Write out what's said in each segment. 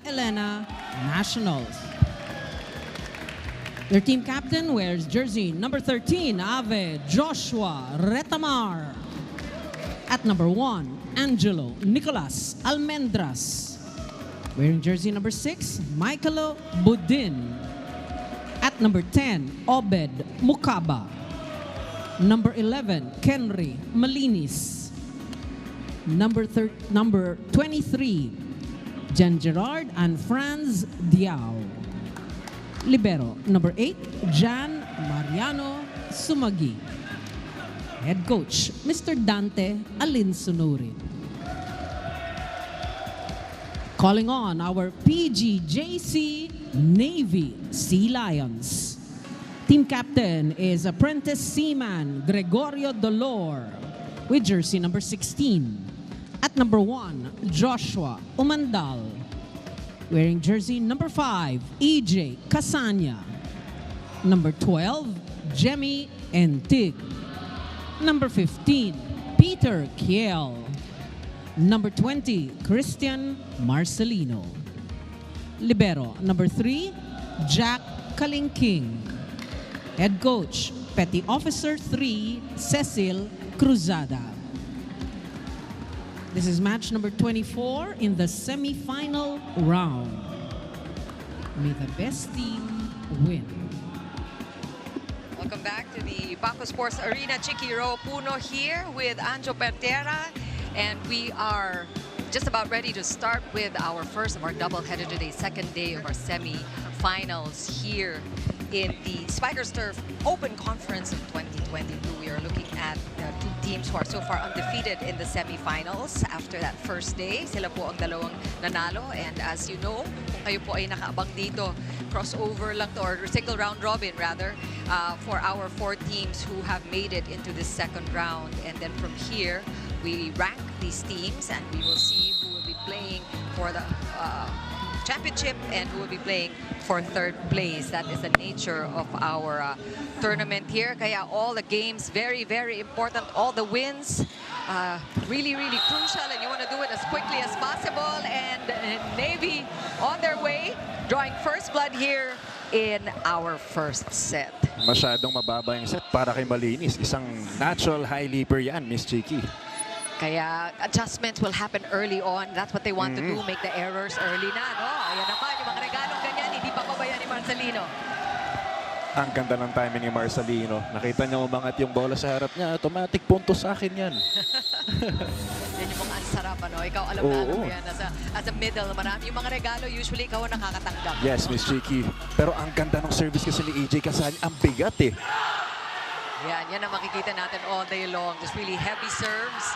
Elena Nationals. Their team captain wears jersey number 13, Ave Joshua Retamar. At number 1, Angelo Nicolas Almendras. Wearing jersey number 6, Michaelo Budin. At number 10, Obed Mukaba. Number 11, Kenry Malinis. Number 23, Jen Gerard and Franz Diao. Libero, number 8, Jan Mariano Sumagi. Head coach, Mr. Dante Alinsunurin. Calling on our PGJC Navy Sea Lions. Team captain is apprentice seaman Gregorio Dolor with jersey number 16. At number 1, Joshua Umandal. Wearing jersey number 5, EJ Casanya. Number 12, Jemmy Entig. Number 15, Peter Kiel. Number 20, Christian Marcelino. Libero, number 3, Jack Kalingking. Head coach, Petty Officer 3, Cecil Cruzada. This is match number 24 in the semi-final round. May the best team win. Welcome back to the Baco Sports Arena. Chiquiro Puno here with Anjo Pertera. And we are just about ready to start with our first of our doubleheader today, second day of our semi-finals here in the Spikers Turf Open Conference of 2022. We are looking at two teams who are so far undefeated in the semi-finals after that first day. Sila po ang dalawang nanalo. And as you know, kung kayo po ay nakaabang dito, crossover lang to, or single round robin rather, for our 4 teams who have made it into this second round. And then from here, we rank these teams and we will see who will be playing for the championship and who will be playing for third place. That is the nature of our tournament here. Kaya all the games, very, very important. All the wins, really, really crucial. And you want to do it as quickly as possible. And Navy on their way, drawing first blood here in our first set. Masyadong mababa yung set para kay Malinis. Isang natural high leaper yan, Miss Chiqui. Kaya adjustments will happen early on. That's what they want to do, make the errors early na. No? Ayan naman, yung mga regalong ganyan, hindi pa pabayaan ni Marcelino. Ang ganda ng timing ni Marcelino. Nakita niya umangat yung bola sa harap niya. Automatic punto sa akin yan. Yan yung mga ansarap, ano? Ikaw alam na ano yan. As a middle, marami. Yung mga regalo, usually ikaw ang nakakatanggap. Yes, Miss Chiqui. Pero ang ganda ng service kasi ni EJ Casanya. Ang bigat eh. Yan ang makikita natin all day long. Just really heavy serves,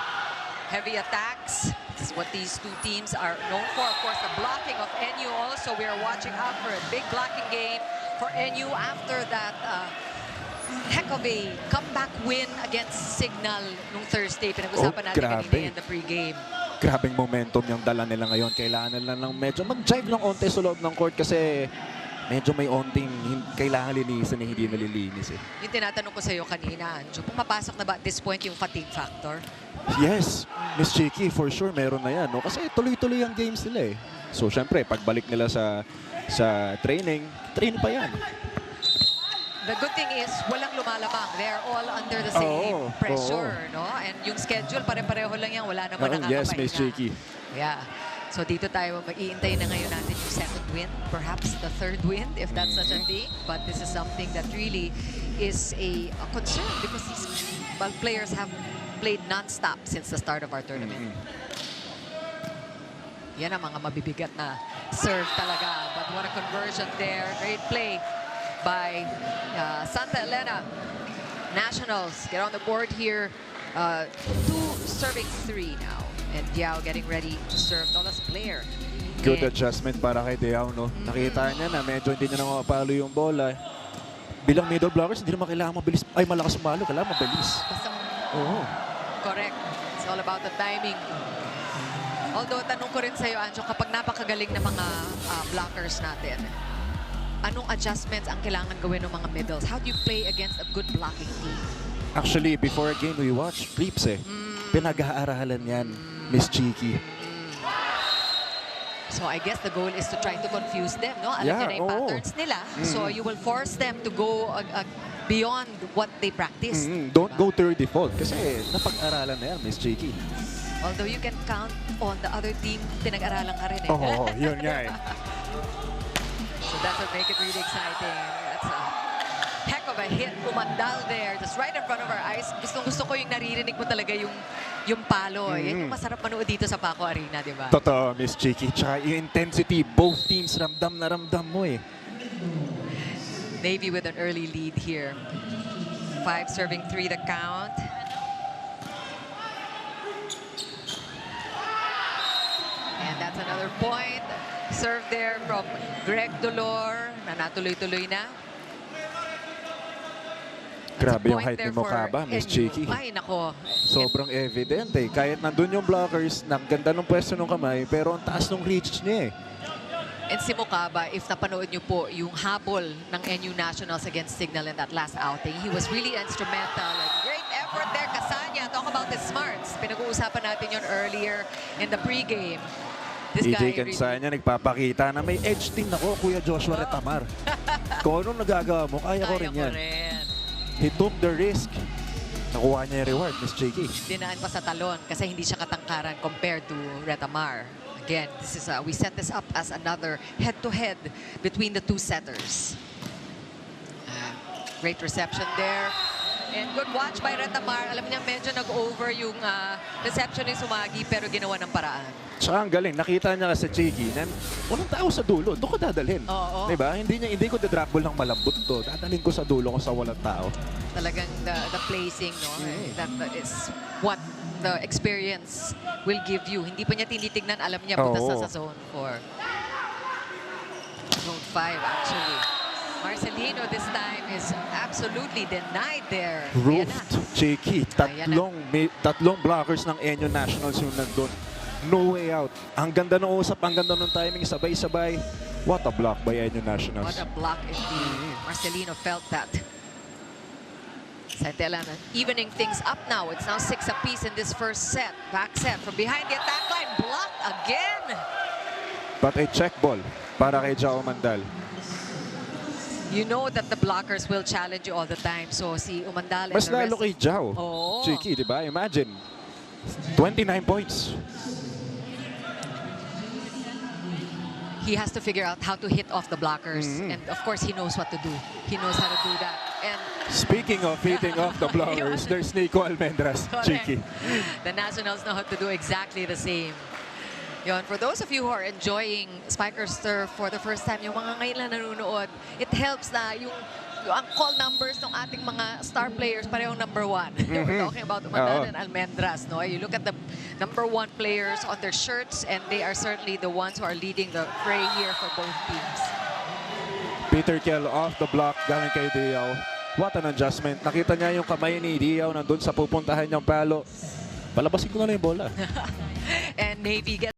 heavy attacks. This is what these two teams are known for. Of course, the blocking of NU also. We are watching out for a big blocking game for NU after that heck of a comeback win against Signal nung Thursday. Pinag-usapan natin kanina in the pregame. Grabing momentum yung dala nila ngayon. Kailangan nila lang medyo mag-jive ng onte sa loob ng court kasi medyo may onting kailangan linisin na hindi nalilinis eh. Yung tinatanong ko sa iyo kanina, Anjo, pumapasok na ba at this point yung fatigue factor? Yes, Miss Chiqui, for sure meron na yan. No? Kasi tuloy-tuloy ang games nila eh. So syempre, pagbalik nila sa training, train pa yan. The good thing is, walang lumalamang. They're all under the same pressure, no? And yung schedule, pare-pareho lang yan. Wala naman nakakapahinga. Yes, Miss Chiqui. Yeah. So dito tayo mag-iintay na ngayon natin yung second win, perhaps the third win, if that's such a thing. But this is something that really is a concern because these players have played non-stop since the start of our tournament. Yan ang mga mabibigat na serve talaga. But what a conversion there. Great play by Santa Elena Nationals. Get on the board here. 2 serving 3 now. And Diao getting ready to serve. Tolas player. Good adjustment para kay Diao, no? Nakita niya na medyo hindi niya na mapalo yung bola. Bilang middle blockers, hindi naman kailangan mabilis. Ay, malakas umalo. Kailangan mabilis. Correct. It's all about the timing. Although, tanong ko rin sa'yo, Anjo, kapag napakagaling na mga blockers natin, anong adjustments ang kailangan gawin ng mga middles? How do you play against a good blocking team? Actually, before a game, we watch clips eh. Pinag-aaralan yan, Miss Chiqui. So I guess the goal is to try to confuse them, no? Alam Yeah, nyo na yung oo. patterns nila. So you will force them to go beyond what they practice. Don't go to your default kasi napag-aralan na yan, Miss Cheeky. Although you can count on the other team, pinag-aralan ka rin eh. Oo, yun nga eh. So that would make it really exciting. That's a heck of a hit. Umandal there, just right in front of our eyes. Gusto ko yung naririnig mo talaga yung palo. Yan yung masarap manood dito sa Paco Arena, di ba? Totoo, Miss Cheeky. Tsaka yung intensity, both teams ramdam na ramdam mo eh. Navy with an early lead here. 5 serving 3 the count. And that's another point. Serve there from Greg Dolor na natuloy-tuloy na. Grabe yung height ni Mokaba, Miss Cheeky. Ay, nako. Sobrang evident eh. Kahit nandun yung blockers, ang ganda ng pwesto ng kamay, pero ang taas ng reach niya eh. And si Mokaba, if napanood niyo po yung habol ng NU Nationals against Signal in that last outing, he was really instrumental. And great effort there, Casanya. Talk about the smarts. Pinag-uusapan natin yun earlier in the pregame. This EJ guy Cansanya nagpapakita na may edge team ako, Kuya Joshua Retamar. Kung anong nagagawa mo, kaya ko rin yan. He took the risk. Nakuha niya yung reward, Miss Cheeky. Dinaan pa sa talon kasi hindi siya katangkaran compared to Retamar. Again, this is we set this up as another head-to-head between the two setters. Great reception there. And good watch by Retamar. Alam niya medyo nag-over yung reception ni Sumagi pero ginawa ng paraan. Tsaka ang galing, nakita niya kasi Cheeky na walang tao sa dulo, doon ko dadalhin. Oo. Diba? Hindi ko drop ball ng malambot to. Dadalhin ko sa dulo ko sa walang tao. Talagang the placing, no? That is what the experience will give you. Hindi pa niya tinitignan, alam niya butas na sa zone 4. Zone 5 actually. Marcelino this time is absolutely denied there. Roofed, Cheeky. Tatlong blockers ng NU Nationals yung nandun. No way out. Ang ganda ng usap, ang ganda ng timing, sabay-sabay. What a block by NU Nationals. What a block indeed. Marcelino felt that. Centella evening things up now. It's now 6 apiece in this first set. Back set from behind the attack line. Blocked again. But a check ball para kay Jao Umandal. You know that the blockers will challenge you all the time. So si Umandal and Mas the lalo rest... kay Jao. Oo. Cheeky, di ba? Imagine. 29 points. He has to figure out how to hit off the blockers. And of course, he knows what to do. He knows how to do that. And Speaking of hitting off the blockers, there's Nico Almendras. Cheeky. the Nationals know how to do exactly the same. Yon, for those of you who are enjoying Spikers Turf for the first time, yung mga ngayon lang nanonood, it helps na yung ang call numbers ng ating mga star players parehong number 1. We're talking about Umandal and Almendras. No? You look at the number 1 players on their shirts and they are certainly the ones who are leading the fray here for both teams. Peter Kiel off the block galing kay Diao. What an adjustment. Nakita niya yung kamay ni Diao nandun sa pupuntahan niyang palo. Palabasin ko na lang yung bola. And Navy gets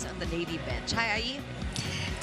on the Navy bench. Hi, Ai.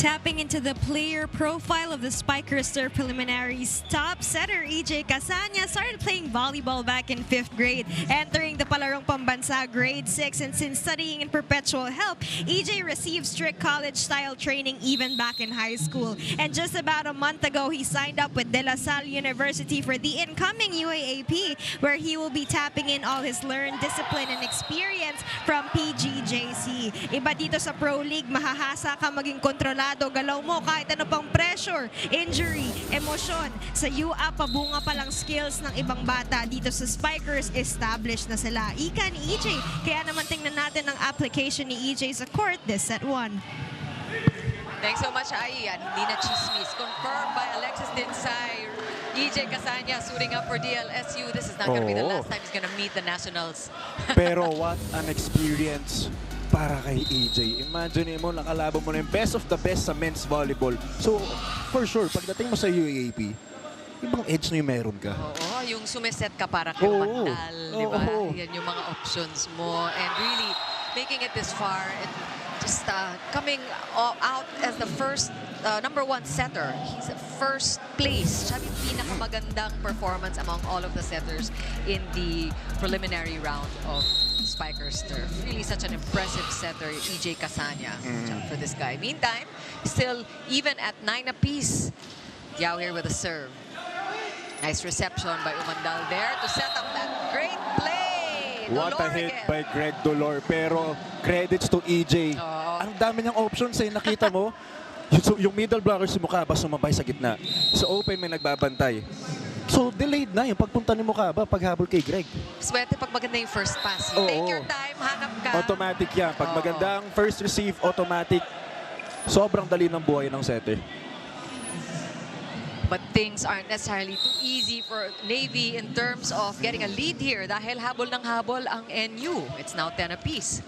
Tapping into the player profile of the Spikers Turf preliminaries, top setter EJ Casanya started playing volleyball back in 5th grade, entering the Palarong Pambansa grade 6, and since studying in perpetual help, EJ received strict college-style training even back in high school. And just about a month ago, he signed up with De La Salle University for the incoming UAAP, where he will be tapping in all his learned discipline and experience from PGJC. Iba dito sa Pro League, mahahasa ka maging kontrolado delikado galaw mo, kahit ano pang pressure, injury, emosyon. Sa UA, pabunga palang skills ng ibang bata. Dito sa Spikers, established na sila. Ika ni EJ, kaya naman tingnan natin ang application ni EJ sa court this set 1. Thanks so much, Ai. Yan, hindi na chismis. Confirmed by Alexis Dinsay. EJ Casanya suiting up for DLSU. This is not going to be the last time he's going to meet the Nationals. Pero what an experience para kay EJ. Imagine mo, nakalaban mo na yung best of the best sa men's volleyball. So, for sure, pagdating mo sa UAAP, ibang edge na yung meron ka. Oo, yung sumiset ka para kay Mandal, di ba? Yan yung mga options mo. And really, making it this far and just coming out as the first #1 setter. He's first place. Siya yung pinakamagandang performance among all of the setters in the preliminary round of Spikers Turf. Really such an impressive setter, EJ Casanya, for this guy. Meantime, still even at 9 apiece, Yao here with a serve. Nice reception by Umandal there to set up that great play. What a Dolor hit again. by Greg Dolor. Pero credits to EJ. Oo. Ang dami niyang options eh. Nakita mo, yung middle blocker si Mukaba sumabay sa gitna. Sa open may nagbabantay. So delayed na yung pagpunta ni Mukaba paghabol kay Greg. Swerte pag maganda yung first pass. You take your time, hanap ka. Automatic yan. Pag Oo. maganda ang first receive, automatic. Sobrang dali ng buhay ng setter. But things aren't necessarily too easy for Navy in terms of getting a lead here dahil habol ng habol ang NU. It's now 10 apiece.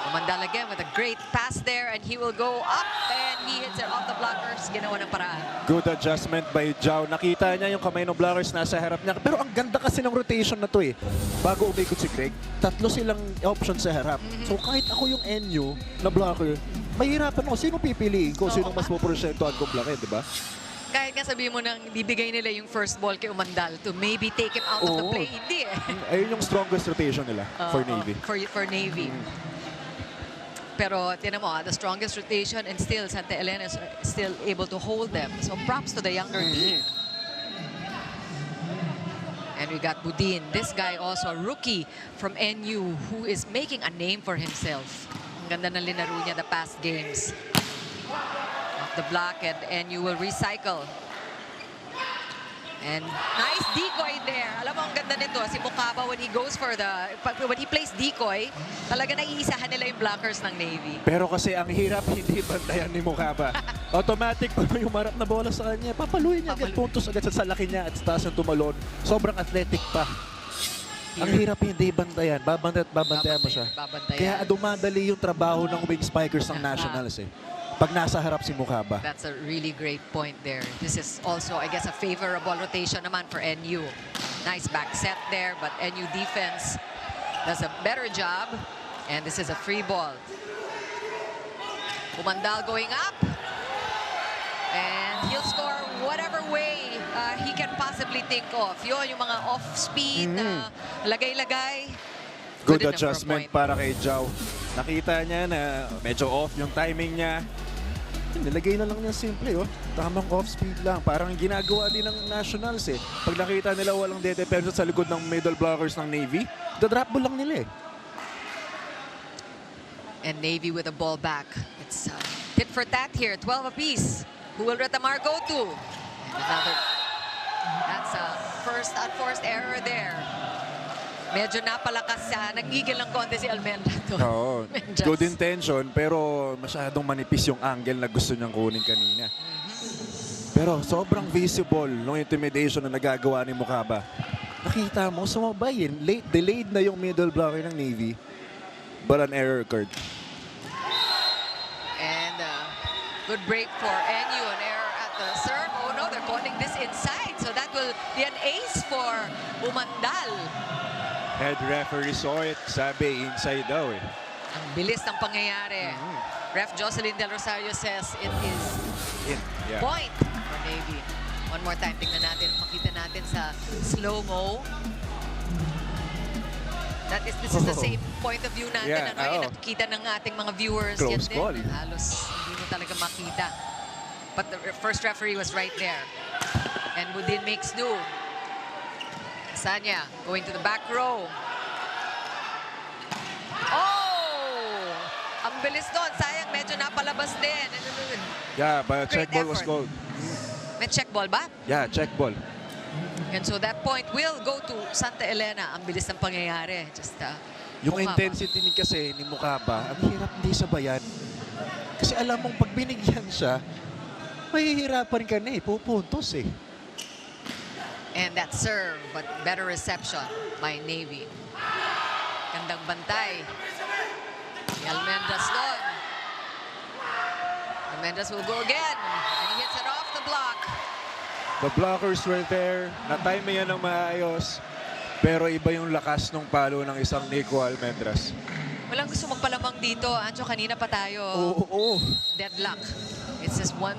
Umandal again with a great pass there and he will go up and he hits it off the blockers. Ginawa ng paraan. Good adjustment by Jao. Nakita niya yung kamay ng blockers nasa harap niya. Pero ang ganda kasi ng rotation na to eh. Bago umikot si Greg, tatlo silang option sa harap. So kahit ako yung NU na blocker, mahirapan ako. Sino pipiliin ko? Sino mas poporsyentuhan kong blocker, di ba? Kahit nga sabihin mo nang bibigay nila yung first ball kay Umandal to maybe take him out of the play. Hindi eh. Ayun yung strongest rotation nila for Navy. For Navy. Pero tinan mo, the strongest rotation and still Santa Elena is still able to hold them. So props to the younger team. And we got Budin. This guy also a rookie from NU who is making a name for himself. Ang ganda ng linaro niya the past games. Off the block and NU will recycle. And nice decoy there. Alam mo, ang ganda nito. Si Mukaba, when he goes for when he plays decoy, talaga naiisahan nila yung blockers ng Navy. Pero kasi ang hirap hindi bantayan ni Mukaba. Automatic pa yung marap na bola sa kanya. Papaluin niya agad puntos agad sa laki niya at sa taas ng tumalon. Sobrang athletic pa. Ang hirap hindi bantayan. Babantayan mo siya. Babantayan. Kaya dumadali yung trabaho ng wing spikers ng Nationals eh. Pag nasa harap si Mukaba. That's a really great point there. This is also, I guess, a favorable rotation naman for NU. Nice back set there, but NU defense does a better job. And this is a free ball. Umandal going up. And he'll score whatever way he can possibly think of. Yun, yung mga off-speed na lagay-lagay. Good enough for a adjustment point. para kay Jao. Nakita niya na medyo off yung timing niya. Nilagay na lang niya simple, oh. Tamang off-speed lang. Parang ginagawa din ng Nationals eh. Pag nakita nila walang dedepensa sa likod ng middle blockers ng Navy, the-drop ball lang nila eh. And Navy with a ball back. It's tit for tat here, 12 apiece. Who will Retamar go to? And another. That's a first unforced error there. Medyo napalakas siya. Nagigil ng konti si Almendra to. Oo. Good intention, pero masyadong manipis yung angle na gusto niyang kunin kanina. Pero sobrang visible ng intimidation na nagagawa ni Mukaba. Nakita mo, sumabay yun. Delayed na yung middle blocker ng Navy, but an error occurred. And good break for NU. An error at the serve. Oh no, they're calling this inside. So that will be an ace for Umandal. Head referee saw it. Sabi, inside daw eh. Ang bilis ng pangyayari. Ref Jocelyn Del Rosario says it is Yeah. point for Navy. One more time, tingnan natin. Makita natin sa slow-mo. This is the same point of view natin. Yeah, Yung nakikita ng ating mga viewers. Close yan call. din. Halos hindi mo talaga makita. But the first referee was right there. And Budin makes do. Sanya going to the back row. Oh! Ang bilis doon. Sayang, medyo napalabas din. Yeah, but Great check ball was effort. called. May check ball ba? Yeah, check ball. And so that point will go to Santa Elena. Ang bilis ng pangyayari. Just, Yung Mukaba. intensity ni kasi ni Mukaba, ang hirap hindi sabayan. Kasi alam mong pag binigyan siya, mahihirapan ka na eh, pupuntos eh. And that serve, but better reception by Navy. Gandang bantay. Almendras doon. Almendras will go again. And he hits it off the block. The blockers were there, na-time yan ng maayos, pero iba yung lakas ng palo ng isang Nico Almendras. Walang gusto magpalamang dito. Anjo, kanina pa tayo. Oo. Deadlock. It's just one,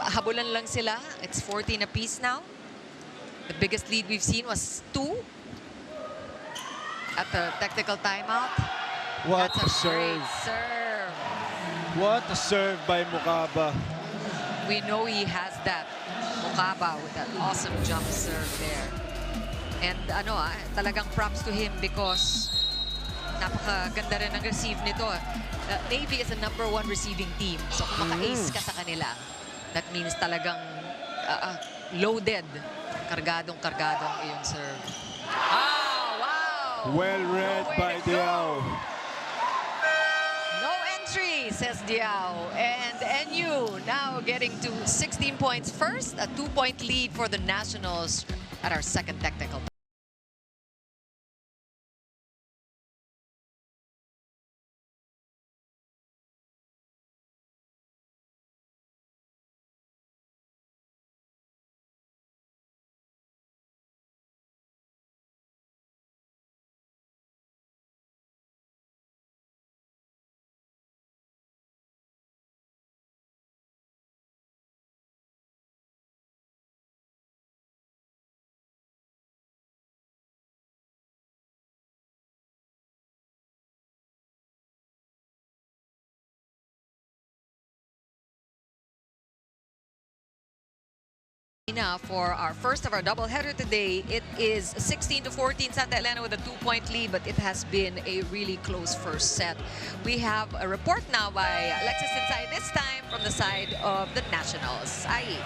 habulan lang sila. It's 14 apiece now. The biggest lead we've seen was 2 at the technical timeout. What That's a a great serve. serve. What a serve by Mukaba. We know he has that. Mukaba with that awesome jump serve there. And talagang props to him because napakaganda rin ang receive nito. Navy is a #1 receiving team. So kung maka-ace ka sa kanila, that means talagang loaded. Kargadong-kargadong iyong serve. Wow! Well read Nowhere by to go. Diao. No entry, says Diao. And NU now getting to 16 points first, a 2-point lead for the Nationals at our second technical. For our first of our doubleheader today, it is 16-14 Santa Elena with a 2-point lead, but it has been a really close first set. We have a report now by Alexis Inside, this time from the side of the Nationals. Ai.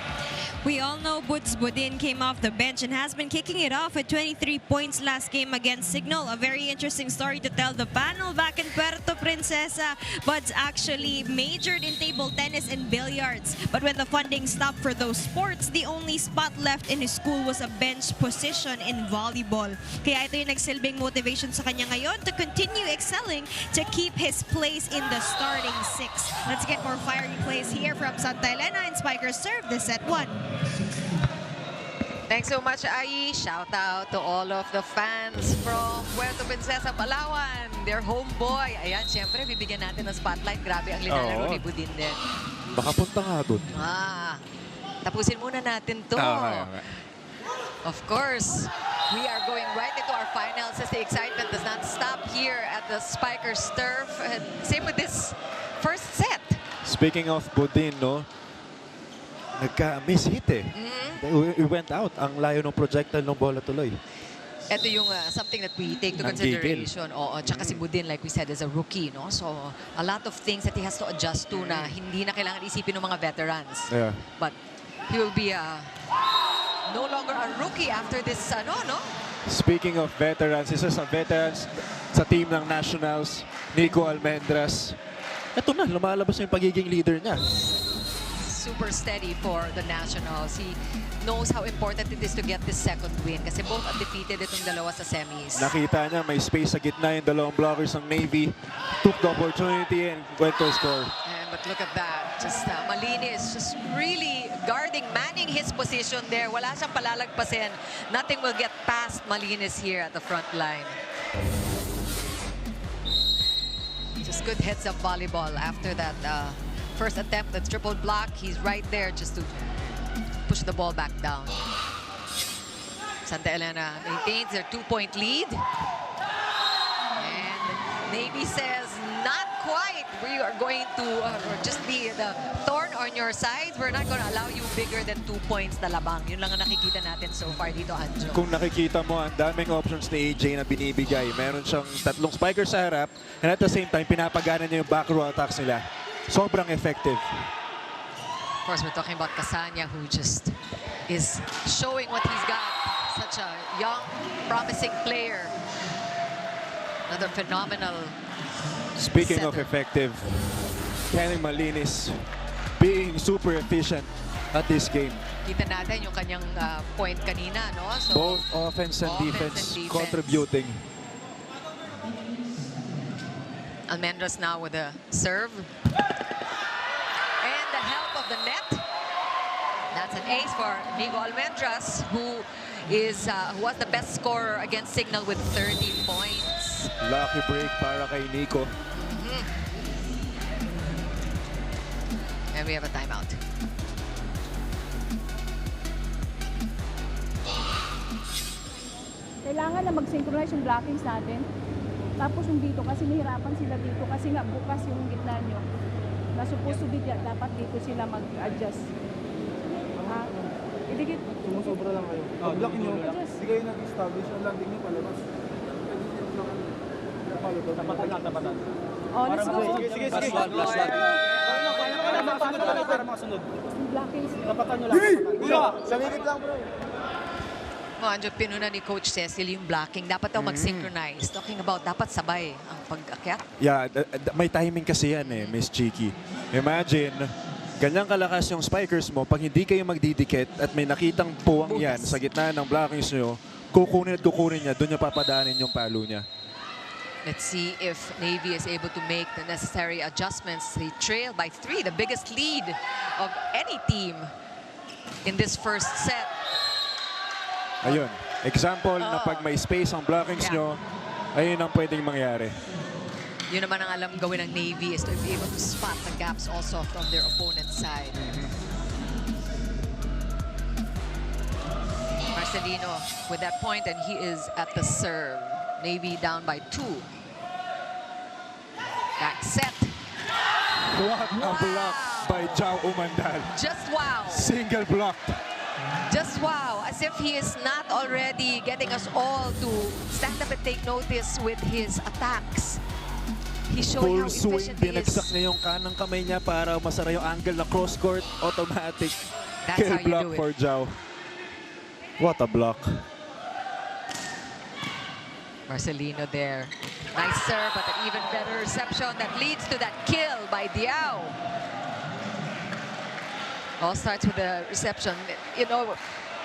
We all know Buds Budin came off the bench and has been kicking it off with 23 points last game against Signal. A very interesting story to tell the panel back in Puerto Princesa. Buds actually majored in table tennis and billiards. But when the funding stopped for those sports, the only spot left in his school was a bench position in volleyball. Kaya ito yung nagsilbing motivation sa kanya ngayon to continue excelling to keep his place in the starting 6. Let's get more fiery plays here from Santa Elena, and Spikers serve this set 1. Thanks so much, Ai. Shout out to all of the fans from Puerto Princesa, Palawan. Their homeboy. Ayan, syempre, bibigyan natin ng spotlight. Grabe ang linalaro ni Budin din. Baka punta nga dun. Tapusin muna natin to. Of course, we are going right into our finals as the excitement does not stop here at the Spikers turf. And same with this first set. Speaking of Budin, no? Nagka-miss hit eh. We went out. Ang layo ng projectile ng bola tuloy. Ito yung something that we take to Ang consideration. Oo, tsaka si Budin, like we said, is a rookie, no? So, a lot of things that he has to adjust to na hindi na kailangan isipin ng mga veterans. Yeah. But he will be no longer a rookie after this, no? Speaking of veterans, isa sa veterans sa team ng Nationals, Nico Almendras. Ito na, lumalabas na yung pagiging leader niya. Super steady for the Nationals. He knows how important it is to get this second win kasi both undefeated itong dalawa sa semis. Nakita niya may space sa gitna yung dalawang blockers ng Navy. Took the opportunity and went to score. But look at that. Just Malinis just really guarding, manning his position there. Wala siyang palalagpasin. Nothing will get past Malinis here at the front line. Just good heads-up volleyball after that first attempt, the triple block. He's right there just to push the ball back down. Santa Elena maintains their 2-point lead. And Navy says, not quite. We are going to just be the thorn on your side. We're not going to allow you bigger than 2 points na labang. Yun lang ang nakikita natin so far dito, Anjo. Kung nakikita mo, ang daming options ni AJ na binibigay. Meron siyang tatlong spikers sa harap and at the same time, pinapagana niya yung back row attacks nila. sobrang effective. Of course, we're talking about Casania, who just is showing what he's got. Such a young, promising player. Another phenomenal Speaking of setter. effective, Kenny Malinis being super efficient at this game. Kita natin yung kanyang point kanina, no? So, Both offense and defense contributing. Almendras now with a serve. And the help of the net. That's an ace for Nico Almendras, who was the best scorer against Signal with 30 points. Lucky break para kay Nico. And we have a timeout. Kailangan na mag-synchronize yung blockings natin. Tapos yung dito, kasi nahirapan sila dito. Kasi nga bukas yung gitna nyo. Na supposed to be dyan, dapat dito sila mag-adjust. Ha? Idikit. Sumusobra lang kayo. Pag-block nyo, Adjust. hindi kayo nag-establish ang landing nyo palabas. Tapatan na, tapatan. Oh, let's go. Sige. Para makasunod. Yung blockings. Tapatan nyo lang. Sa minute lang, bro. Anjo, pinuna ni Coach Cecil yung blocking. Dapat daw mag-synchronize. Talking about dapat sabay ang pag-akyat. Yeah, may timing kasi yan eh, Miss Cheeky. Imagine, ganyang kalakas yung spikers mo, pag hindi kayo magdidikit at may nakitang puwang yan sa gitna ng blockings nyo, kukunin niya, doon niya papadaanin yung palo niya. Let's see if Navy is able to make the necessary adjustments. They trail by 3, the biggest lead of any team in this first set. Ayun, example na pag may space ang blockings nyo, ayun ang pwedeng mangyari. Yun naman ang alam gawin ng Navy is to be able to spot the gaps also from their opponent's side. Marcelino with that point, and he is at the serve. Navy down by 2. Back set. What a block by Jao Umandal. Just wow. Single blocked. Just wow. As if he is not already getting us all to stand up and take notice with his attacks. He's showing how Full swing, efficient he binagsak is. niya yung kanang kamay niya para masara yung angle na cross-court. Automatic That's kill how you block do it. for Jao. What a block. Marcelino there. Nice serve, but an even better reception that leads to that kill by Diao. All starts with the reception. You know,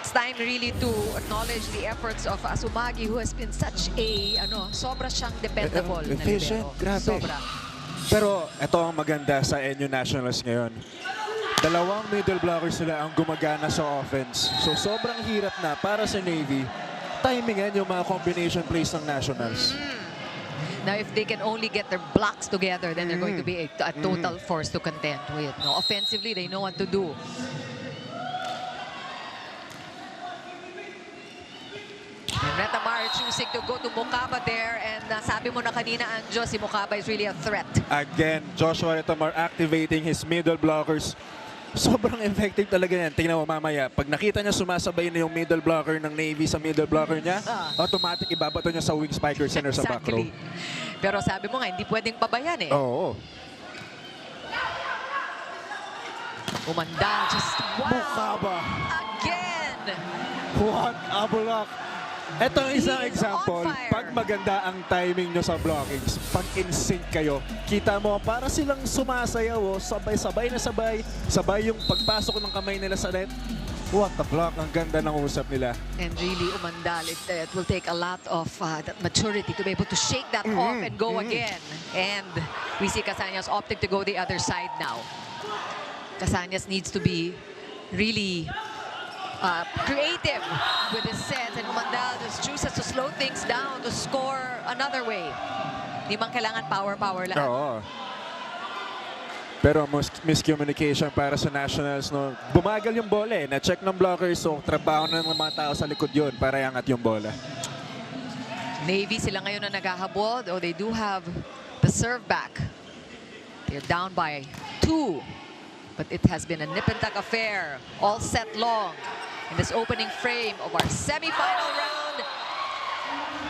it's time really to acknowledge the efforts of Asumagi, who has been such a, sobra siyang dependable na Efficient, libero. grabe. Sobra. Pero ito ang maganda sa NU Nationals ngayon. Dalawang middle blockers nila ang gumagana sa offense. So sobrang hirap na para sa Navy. Timingan yung mga combination plays ng Nationals. Now, if they can only get their blocks together, then they're going to be a total force to contend with. No, offensively, they know what to do. And Retamar choosing to go to Mokaba there. And sabi mo na kanina, Anjo, si Mokaba is really a threat. Again, Joshua Retamar activating his middle blockers. Sobrang effective talaga yan. Tingnan mo mamaya. Pag nakita niya sumasabay na yung middle blocker ng Navy sa middle blocker niya, automatic ibabato niya sa wing spiker center sa back row. Pero sabi mo nga, hindi pwedeng pabayan eh. Oo. Umandal, just wow. Mukaba. Again. What a block. Ito ang isang He is example. on fire. Pag maganda ang timing nyo sa blockings, pag in-sync kayo, kita mo para silang sumasayaw, sabay-sabay na sabay. Sabay yung pagpasok ng kamay nila sa net. What a block. Ang ganda ng usap nila. And really, Umandal, it will take a lot of that maturity to be able to shake that off and go again. And we see Casañas opting to go the other side now. Casañas needs to be really creative with his sets, and Umandal just chooses to slow things down to score another way. Di man kailangan power lang. Oo. Pero miscommunication para sa Nationals. No? Bumagal yung bola eh. Na-check ng blockers, so trabaho na ng mga tao sa likod yun para iangat yung bola. Navy sila ngayon na naghahabol, though they do have the serve back. They're down by 2. But it has been a nip-and-tuck affair all set long in this opening frame of our semifinal round.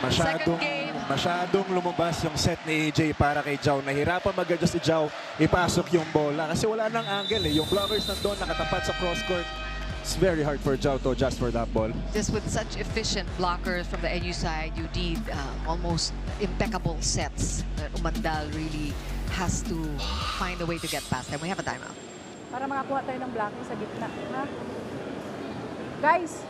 Second Masyadong game masyadong lumabas yung set ni AJ para kay Jao. Nahirapan mag-adjust si Jao, ipasok yung bola kasi wala nang angle eh. Yung blockers nandun, nakatapat sa cross-court. It's very hard for Jao to adjust for that ball. Just with such efficient blockers from the NU side, you need almost impeccable sets. Umandal really has to find a way to get past them. We have a timeout. Para makakuha tayo ng blocking sa gitna. Ha? Guys,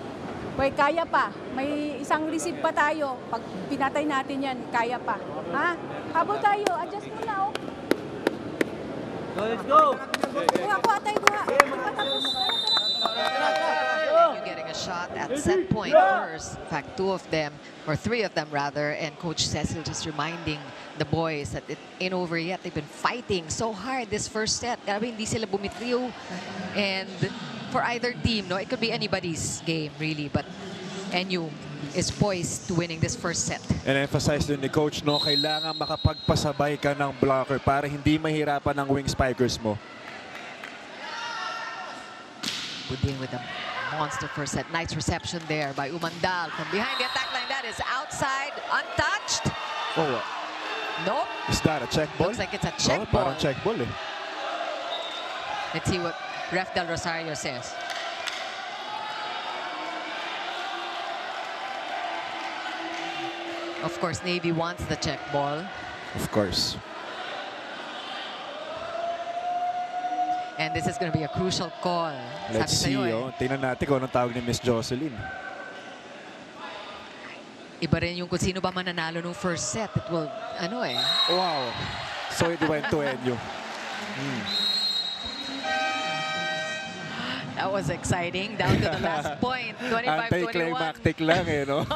kaya pa. May isang receive pa tayo. Pag pinatay natin yan, kaya pa. Ha? Habol tayo. Adjust mo na, oh. Let's go! Kuha tayo, kuha. Patapos. You getting a shot at set point first. In fact, two of them, or three of them rather, and Coach Cecil just reminding the boys that it ain't over yet. They've been fighting so hard this first set. Grabe, hindi sila bumitriw. And for either team, no, it could be anybody's game really, but NU is poised to winning this first set. And emphasize din ni Coach, no, kailangan makapagpasabay ka ng blocker para hindi mahirapan ang wing spikers mo. Buding with a monster first set. Nice reception there by Umandal. From behind the attack line, that is outside, untouched. Oh, Nope. is that a check ball? Looks like it's a check Oh, parang ball. check ball eh. Let's see what Ref Del Rosario says. Of course, Navy wants the check ball. Of course. And this is going to be a crucial call. Let's see, Sabi sa'yo, oh. Tingnan natin kung anong tawag ni Miss Jocelyn. Iba rin yung kung sino ba mananalo nung first set. It will, ano eh. Wow. So it went to NU. That was exciting. Down to the last point. 25-21. Anticlimactic lang eh, no?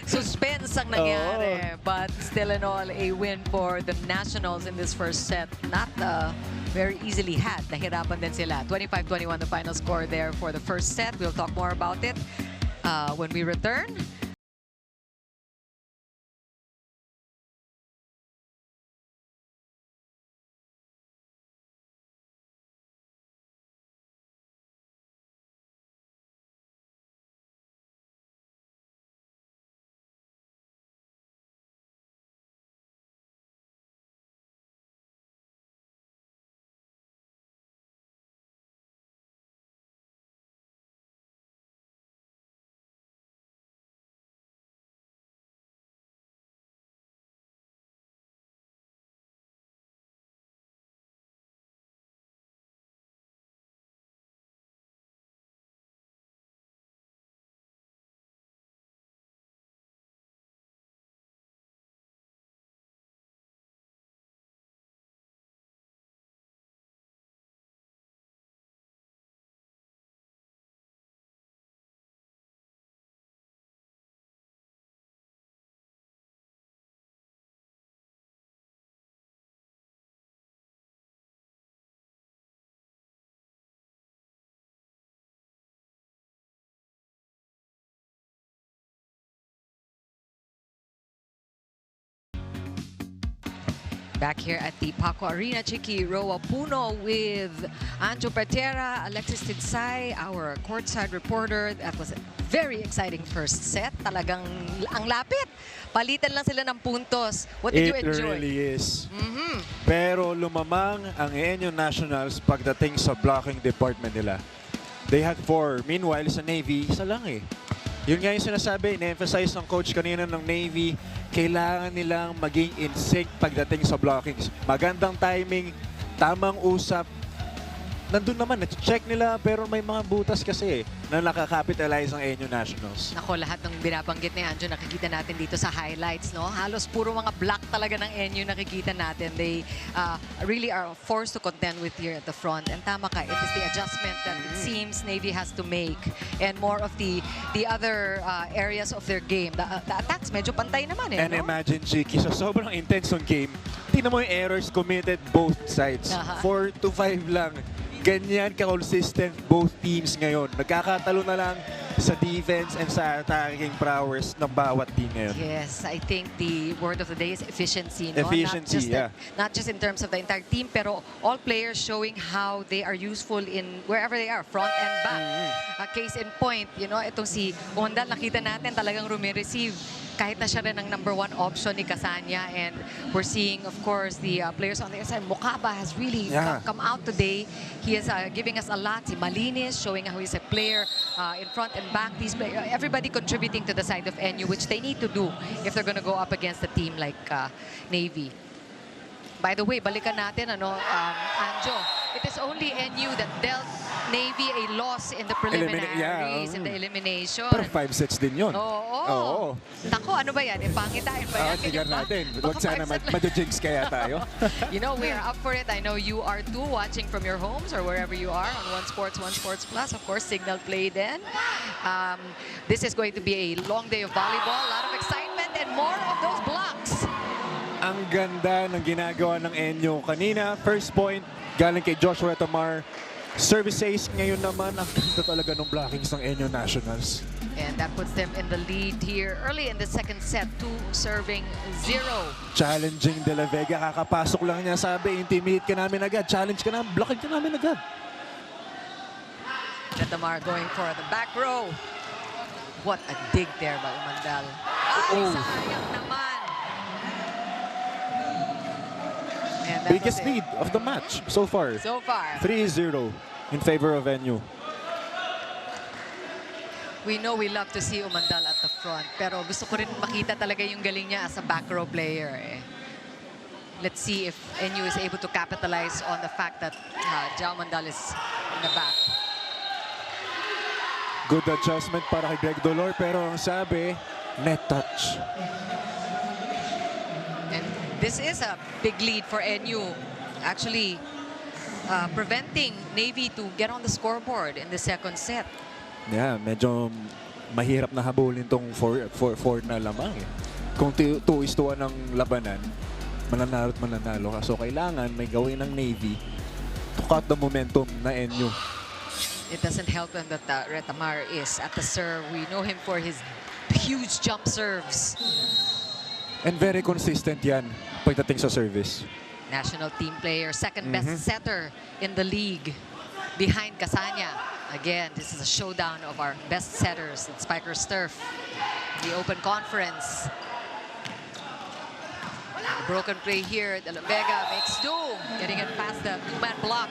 Suspense ang nangyari. But still in all, a win for the Nationals in this first set. Not very easily had. Nahirapan din sila. 25-21 the final score there for the first set. We'll talk more about it when we return. Back here at the Paco Arena, Chiqui Roa Puno with Anjo Patera, Alexis Tidsay, our courtside reporter. That was a very exciting first set. Talagang ang lapit. Palitan lang sila ng puntos. What did you It enjoy? really is. Pero lumamang ang NU Nationals pagdating sa blocking department nila. They had 4. Meanwhile, sa Navy, isa lang eh. Yun nga yung sinasabi, in-emphasize ng coach kanina ng Navy, kailangan nilang maging in sync pagdating sa blockings. Magandang timing, tamang usap. Nandun naman, check nila pero may mga butas kasi na nakakapitalize ang NU Nationals. Nako, lahat ng binabanggit ni Anjo nakikita natin dito sa highlights, no? Halos puro mga block talaga ng NU nakikita natin. They really are forced to contend with here at the front. And tama ka, it is the adjustment that it seems Navy has to make. And more of the other areas of their game. The attacks, medyo pantay naman eh, And no? imagine, Chiki, sa sobrang intense ng game, tingnan mo yung errors committed both sides. 4 to 5 lang. Ganyan ka-consistent both teams ngayon. Nagkakatalo na lang sa defense and sa attacking prowess ng bawat team ngayon. Yes, I think the word of the day is efficiency. No? Efficiency, Not just in terms of the entire team, pero all players showing how they are useful in wherever they are, front and back. A case in point, you know, itong si Ondal, nakita natin talagang receive kahit na siya rin ang #1 option ni Casania, and we're seeing, of course, the players on the other side. Mukaba has really come out today. He is giving us a lot. Si Malinis showing how he's a player in front and back. These players, everybody contributing to the side of NU, which they need to do if they're going to go up against a team like Navy. By the way, balikan natin, Anjo. It is only NU that dealt Navy a loss in the preliminaries, in the elimination. Pero 5 sets din yun. Oo. Nako, ano ba yan? Pangitain ba yan? Tignan natin. Huwag Baka sana 5 set madjinx kaya tayo. You know, we are up for it. I know you are too, watching from your homes or wherever you are on One Sports Plus. Of course, Signal Play then. This is going to be a long day of volleyball. A lot of excitement and more of those blocks. Ang ganda ng ginagawa ng NU kanina. First point, galing kay Joshua Tamar. Service ace. Ngayon naman, ang ganda talaga ng blockings ng NU Nationals. And that puts them in the lead here early in the second set, 2-0. Challenging De La Vega. Kakapasok lang niya. Sabi, intimidate ka namin agad. Challenge ka namin. Blocking ka namin agad. Tamar going for the back row. What a dig there by Umandal. Ay, sayang naman. And that Biggest was it. lead of the match so far. So far. 3-0 in favor of NU. We know we love to see Umandal at the front, pero gusto ko rin makita talaga yung galing niya as a back row player. Let's see if NU is able to capitalize on the fact that Jao Umandal is in the back. Good adjustment para kay Greg Dolor, pero ang sabi, net touch. And this is a big lead for NU. Actually, preventing Navy to get on the scoreboard in the second set. Yeah, medyo mahirap na habulin tong 4 na lamang eh. Kung 2-1 ang labanan, mananalo at mananalo ka. So kailangan may gawin ng Navy to cut the momentum na NU. It doesn't help him that Retamar is at the serve. We know him for his huge jump serves. And very consistent yan pagdating sa service. National team player, second best setter in the league behind Casania. Again, this is a showdown of our best setters at Spikers Turf, the Open Conference. A broken play here. De La Vega makes do, getting it past the two-man block.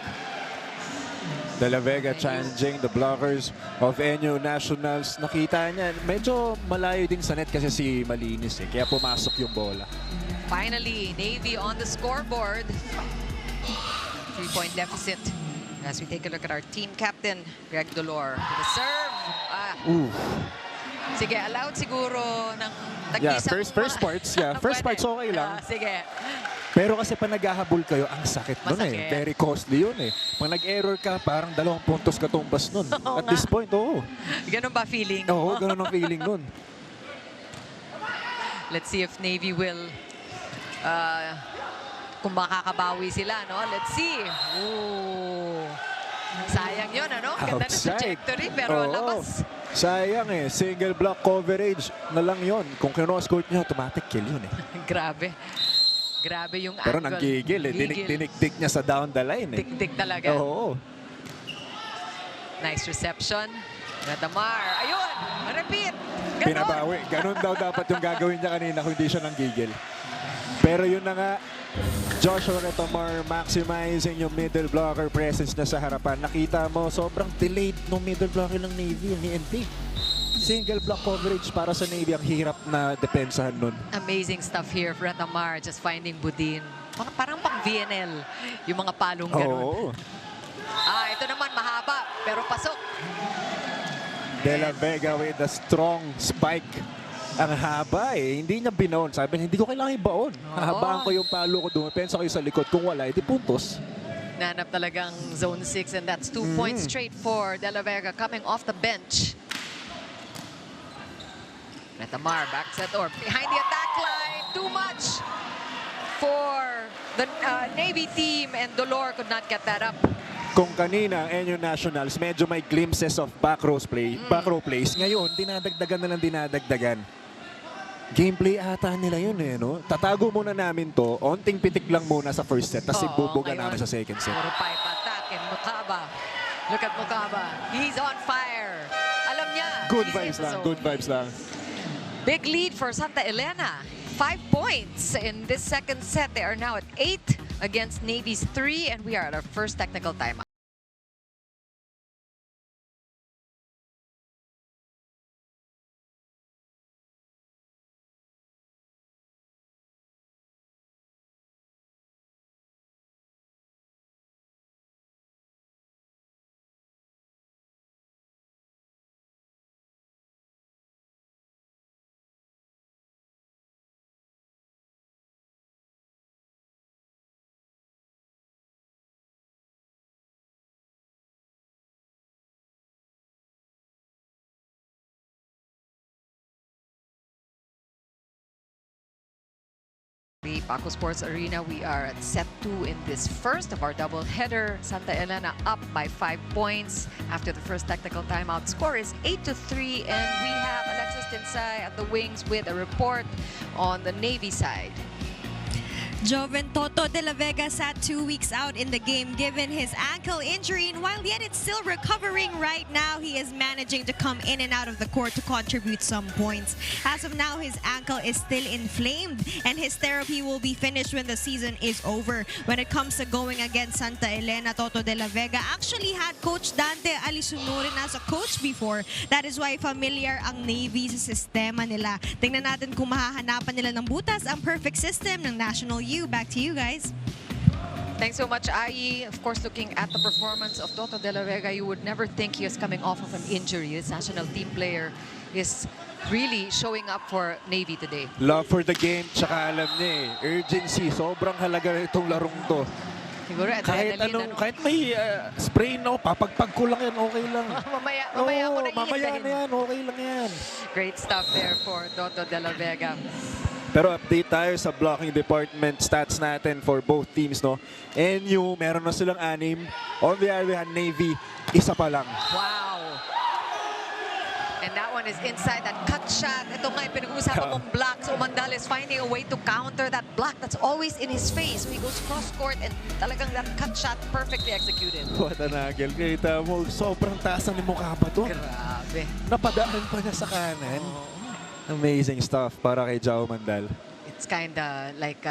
De La Vega challenging the blockers of NU Nationals. Nakita niya, medyo malayo din sa net kasi si Malinis eh. Kaya pumasok yung bola. Finally, Navy on the scoreboard. 3-point deficit. As we take a look at our team captain, Greg Dolor. With the serve. Sige, allowed siguro ng Yeah, tag-isang first parts, yeah. First Pwede. parts okay lang. Sige. Pero kasi pa naghahabol kayo, ang sakit nun eh. Masakit. Very costly yun eh. Pag nag-error ka, parang 2 puntos katumbas nun. Oo At nga. this point, oo. Ganun ba feeling? Oo, ganun ang feeling nun. Let's see if Navy will kung makakabawi sila, no? Let's see. Ooh. Sayang yun, ano? Ganda ng Outside. trajectory, pero Oo. labas. Sayang eh. Single block coverage na lang yun. Kung kinoscourt niya, automatic kill yun eh. Grabe. Grabe yung Pero angle. nanggigil eh. Dinik-dinik niya sa down the line eh. Tik-tik talaga. Oo. Nice reception. Retamar. Ayun! Repeat! Ganon! Pinabawi. Ganun daw dapat yung gagawin niya kanina kung hindi siya nanggigil. Pero yun na nga, Joshua Retamar maximizing yung middle blocker presence niya sa harapan. Nakita mo, sobrang delayed ng middle blocker ng Navy, ni NP. Single block coverage para sa Navy, ang hirap na depensahan nun. Amazing stuff here. Retamar just finding Budin. Parang pang VNL. Yung mga palong ganun. Oo. Ito naman mahaba, pero pasok. De La Vega with a strong spike. Ang haba eh. Hindi niya binaon. Sabi niya, hindi ko kailangan ibaon. Hahabaan ko yung palo ko, dumapensa kayo sa likod. Kung wala, edi puntos. Nanap talagang zone 6, and that's 2 points straight for De La Vega coming off the bench. Retamar back set or behind the attack line. Too much for the Navy team, and Dolor could not get that up. Kung kanina, NU Nationals, medyo may glimpses of back row plays. Ngayon, dinadagdagan na lang dinadagdagan. Gameplay ata nila yun eh, no? Tatago muna namin to, onting pitik lang muna sa first set, tapos ibubuga namin sa second set. Puro pipe attack, and Mukaba. Look at Mukaba. He's on fire. Alam niya. Good he's vibes in the lang, zone. good vibes lang. Big lead for Santa Elena. 5 points in this second set. They are now at 8 against Navy's 3, and we are at our first technical timeout. The Paco Sports Arena, we are at set 2 in this first of our doubleheader. Santa Elena up by 5 points after the first technical timeout. Score is 8-3, and we have Alexis Tinsay at the wings with a report on the Navy side. Joven Toto de la Vega sat 2 weeks out in the game given his ankle injury, and while yet it's still recovering right now, he is managing to come in and out of the court to contribute some points. As of now, his ankle is still inflamed, and his therapy will be finished when the season is over. When it comes to going against Santa Elena, Toto de la Vega actually had Coach Dante Alisunurin as a coach before. That is why familiar ang Navy sa sistema nila. Tingnan natin kung mahahanapan nila ng butas ang perfect system ng National U. Back to you guys. Thanks so much, Ai. Of course, looking at the performance of Toto de la Vega, you would never think he is coming off of an injury. This national team player is really showing up for Navy today. Love for the game, tsaka alam niya urgency. Sobrang halaga itong larong to. Siguro, Kahit adrenaline, kahit may sprain no, papagpag ko lang yan, okay lang. mamaya Oo, ako na mamaya na yan, okay lang yan. Great stuff there for Toto de la Vega. Pero update tayo sa blocking department stats natin for both teams, no? NU, meron na silang 6. On the other hand, Navy, isa pa lang. Wow. And that one is inside that cut shot. Ito nga yung pinag-uusapan mong block. So Mandal is finding a way to counter that block that's always in his face. So he goes cross-court and talagang that cut shot perfectly executed. What an angle. Kita mo, sobrang taas ni Mukaba to. Grabe. Napadaan pa niya sa kanan. Amazing stuff para kay Jao Mandal. It's kinda like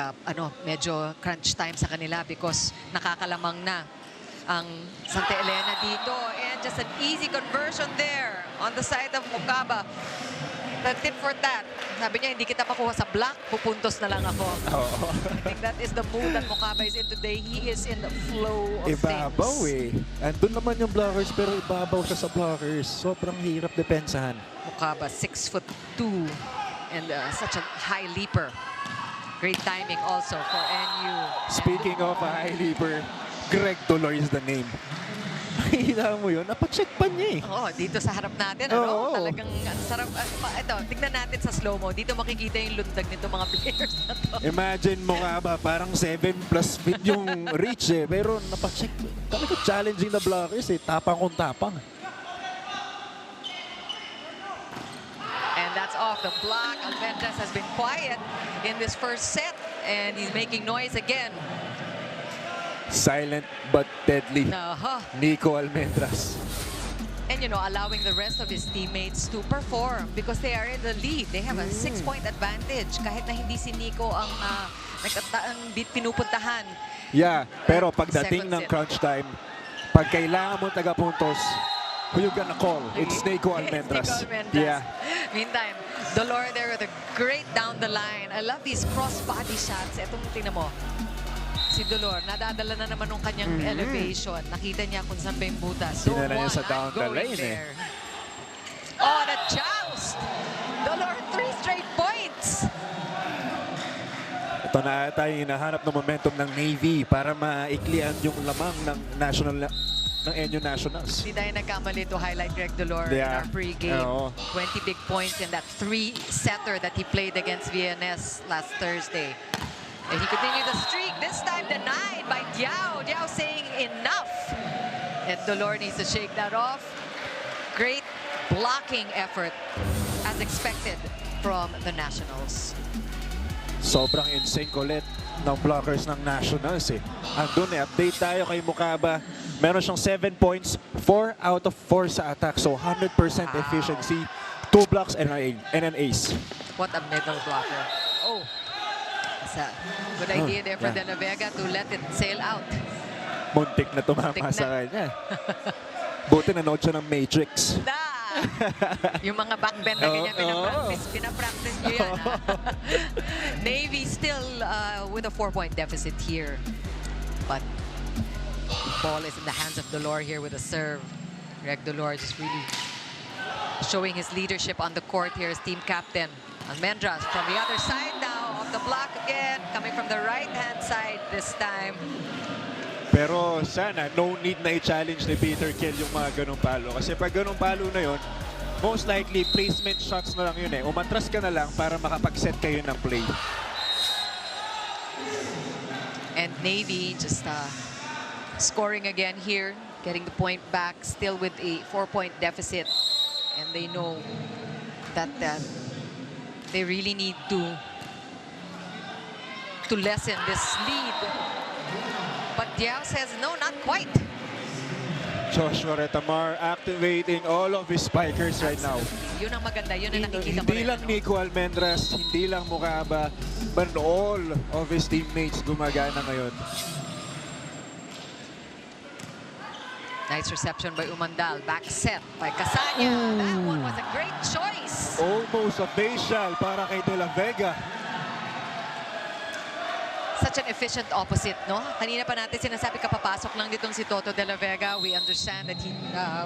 medyo crunch time sa kanila because nakakalamang na ang Santa Elena dito. And just an easy conversion there on the side of Mukaba. The tip for that. Sabi niya, hindi kita makuha sa block, pupuntos na lang ako. I think that is the mood that Mukaba is in today. He is in the flow of Ibabaw things. Andun naman yung blockers pero ibabaw siya sa blockers. Sobrang hirap depensahan. Mukaba, 6'2", and such a high leaper. Great timing also for NU. Speaking of a high leaper, Greg Dolor is the name. Nakita mo yun? Napacheck pa niya eh. Oo, dito sa harap natin, Oo. Talagang ang sarap. Ito, tignan natin sa slow-mo. Dito makikita yung lundag nito mga players na to. Imagine mo nga ba, parang 7+ feet yung reach eh. Pero napacheck. Talagang challenging na blockers eh. Tapang kung tapang. And that's off the block. Almendras has been quiet in this first set. And he's making noise again. Silent but deadly. Nico Almendras. And allowing the rest of his teammates to perform because they are in the lead. They have a 6-point advantage kahit na hindi si Nico ang pinupuntahan. Yeah, pero pagdating ng crunch time, pag kailangan mo taga-puntos, who you gonna call? It's Nico Almendras. It's Nico Almendras. Yeah. Meantime, Dolor there with a great down the line. I love these cross-body shots. Etong tingnan mo. Si Dolor, nadadala na naman ng kanyang elevation. Nakita niya kung saan ba yung butas. Sinara niya sa down the lane there. Oh, the joust! Dolor, 3 straight points! Ito na ata yung hinahanap ng momentum ng Navy para maiklian yung lamang ng NU Nationals. Hindi tayo nagkamali to highlight Greg Dolor in our pregame. 20 big points in that 3-setter that he played against VNS last Thursday. And he continued the streak, this time denied by Diao. Diao saying enough. And Dolor needs to shake that off. Great blocking effort, as expected from the Nationals. Sobrang insane ulit ng blockers ng Nationals eh. Andun update tayo kay Mukaba. Meron siyang 7 points, 4 out of 4 sa attack. So 100% efficiency, 2 blocks and an ace. What a middle blocker. Oh, that's a good idea there for yeah. De La Vega to let it sail out. Muntik na tumama Muntik na. sa kanya. Buti nanood siya ng Matrix. Da! Yung mga backbend na ganyan, Oo. pinapractice nyo yan. Ha? Navy still with a 4-point deficit here. But ball is in the hands of Dolor here with a serve. Greg Dolor just really showing his leadership on the court here as team captain. Almendras from the other side now of the block again, coming from the right-hand side this time. Pero sana, no need na i-challenge ni Peter Kill yung mga ganong palo. Kasi pag ganong palo na yun, most likely placement shots na lang yun eh. Umatras ka na lang para makapag-set kayo ng play. And Navy just scoring again here, getting the point back, still with a 4-point deficit. And they know that they really need to lessen this lead. But Diao says, no, not quite. Joshua Retamar activating all of his spikers right now. Yun ang maganda, yun ang nakikita mo Hindi rin, lang ano? Nico Almendras, hindi lang Mukaba, but all of his teammates gumagana ngayon. Nice reception by Umandal. Back set by Casanya. That one was a great choice. Almost a facial para kay De La Vega. Such an efficient opposite, no? Kanina pa natin sinasabi kapapasok lang ditong si Toto De La Vega. We understand that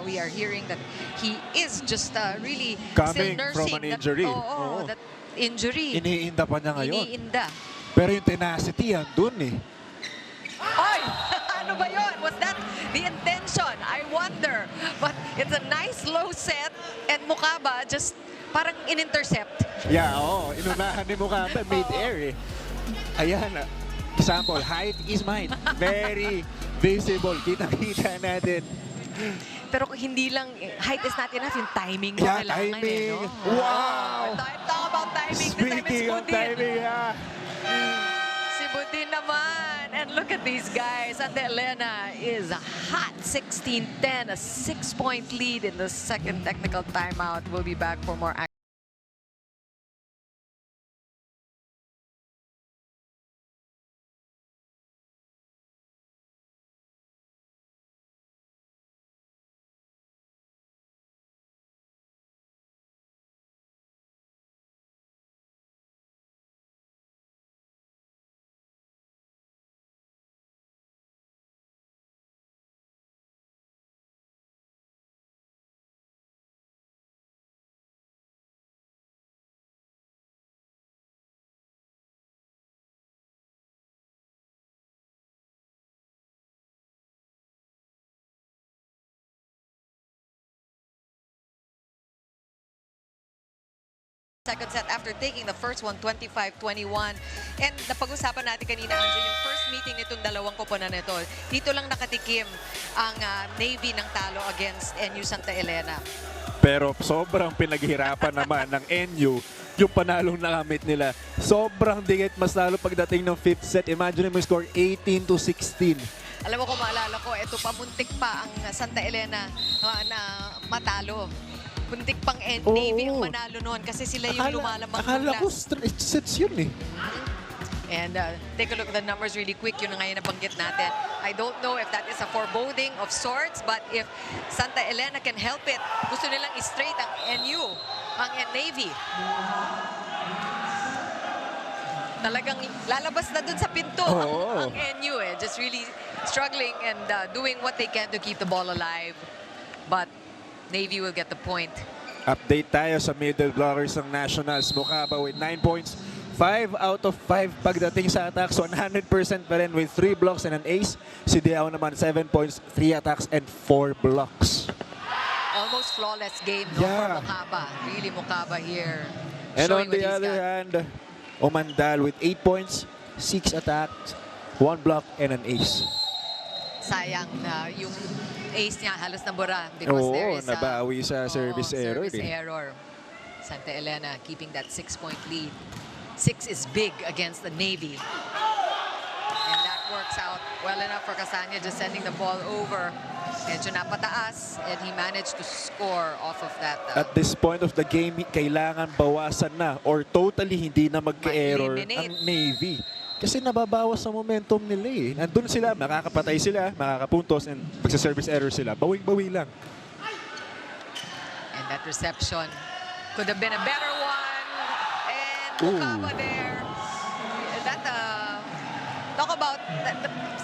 we are hearing that he is just really still Coming nursing from an injury. Oo, that injury. Iniinda pa niya ngayon. Iniinda. Pero yung tenacity andun eh. Oy! Ano ba yun? Was that the intention? I wonder. But it's a nice low set and Mukaba just parang in-intercept. Yeah, oo. Inunahan ni Mukaba mid-air eh. Ayan, example, height is mine. Very visible. Kita-kita natin. Pero hindi lang, height is not enough, yung timing mo Yeah, kailangan eh, no? timing. Wow! Talk about timing. This time it's Speaking of Budin. timing, yeah. Si Budin naman. And look at these guys. Santa Elena is hot. 16-10, a 6-point lead in the second technical timeout. We'll be back for more action. Second set after taking the first one, 25-21. And napag-usapan natin kanina, Anjo, yung first meeting nitong dalawang koponan nito. Dito lang nakatikim ang Navy ng talo against NU Santa Elena. Pero sobrang pinaghirapan naman ng NU yung panalong nakamit nila. Sobrang dikit, mas lalo pagdating ng fifth set. Imagine mo yung score 18-16. Alam mo kung maalala ko, ito pamuntik pa ang Santa Elena na matalo. Puntik pang Navy ang manalo noon kasi sila yung lumalamang ng Akala ko last. straight sets yun eh. And take a look at the numbers really quick. Yun na ngayon nabanggit natin. I don't know if that is a foreboding of sorts, but if Santa Elena can help it, gusto nilang i-straight ang NU, ang Navy. Talagang lalabas na dun sa pinto ang NU eh. Just really struggling and doing what they can to keep the ball alive. But Navy will get the point. Update tayo sa middle blockers ng Nationals. Mukaba with 9 points. 5 out of 5 pagdating sa attacks. 100% pa rin with 3 blocks and an ace. Si Diao naman 7 points, 3 attacks and 4 blocks. Almost flawless game no, Yeah. for Mukaba. Really Mukaba here. And showing on the what he's other got. hand, Umandal with 8 points, 6 attacks, 1 block and an ace. Sayang na yung ace niya halos nabura because there is nabawi sa service error. service error. Santa Elena keeping that 6-point lead. 6 is big against the Navy. And that works out well enough for Casanya, just sending the ball over medyo napataas and he managed to score off of that. At this point of the game, kailangan bawasan na or totally hindi na magka-error Ma-eliminate. ang Navy. Kasi nababawas ang momentum nila eh. Nandun sila, makakapatay sila, makakapuntos, and pagsa-service error sila, bawing-bawi lang. And that reception could have been a better one. And Mukaba there. That, talk about,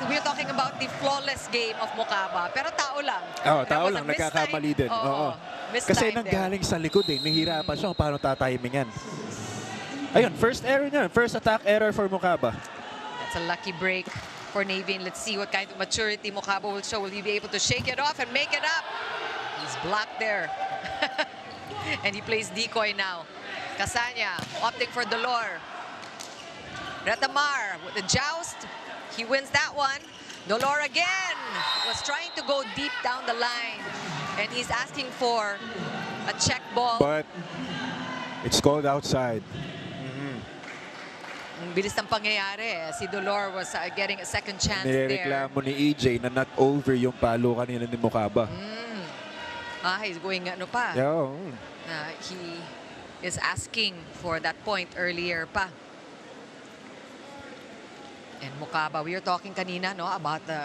we're talking about the flawless game of Mukaba. Pero tao lang. Oo, There tao was lang, a mistime. nagkakamali din. Oo, Oo. mistime Kasi there. nanggaling sa likod eh, nahihirapan siya kung paano tatimingan. Ayun, first error niya, first attack error for Mukaba. That's a lucky break for Navy. And let's see what kind of maturity Mukaba will show. Will he be able to shake it off and make it up? He's blocked there. And he plays decoy now. Casanya opting for Dolor. Retamar with the joust. He wins that one. Dolor again was trying to go deep down the line. And he's asking for a check ball. But it's called outside. Ang bilis ng pangyayari. Si Dolor was getting a second chance there. Nireklamo ni EJ na not over yung palo kanina ni Mukaba. He's going ano pa. Yeah, He is asking for that point earlier pa. And Mukaba, we were talking kanina no about the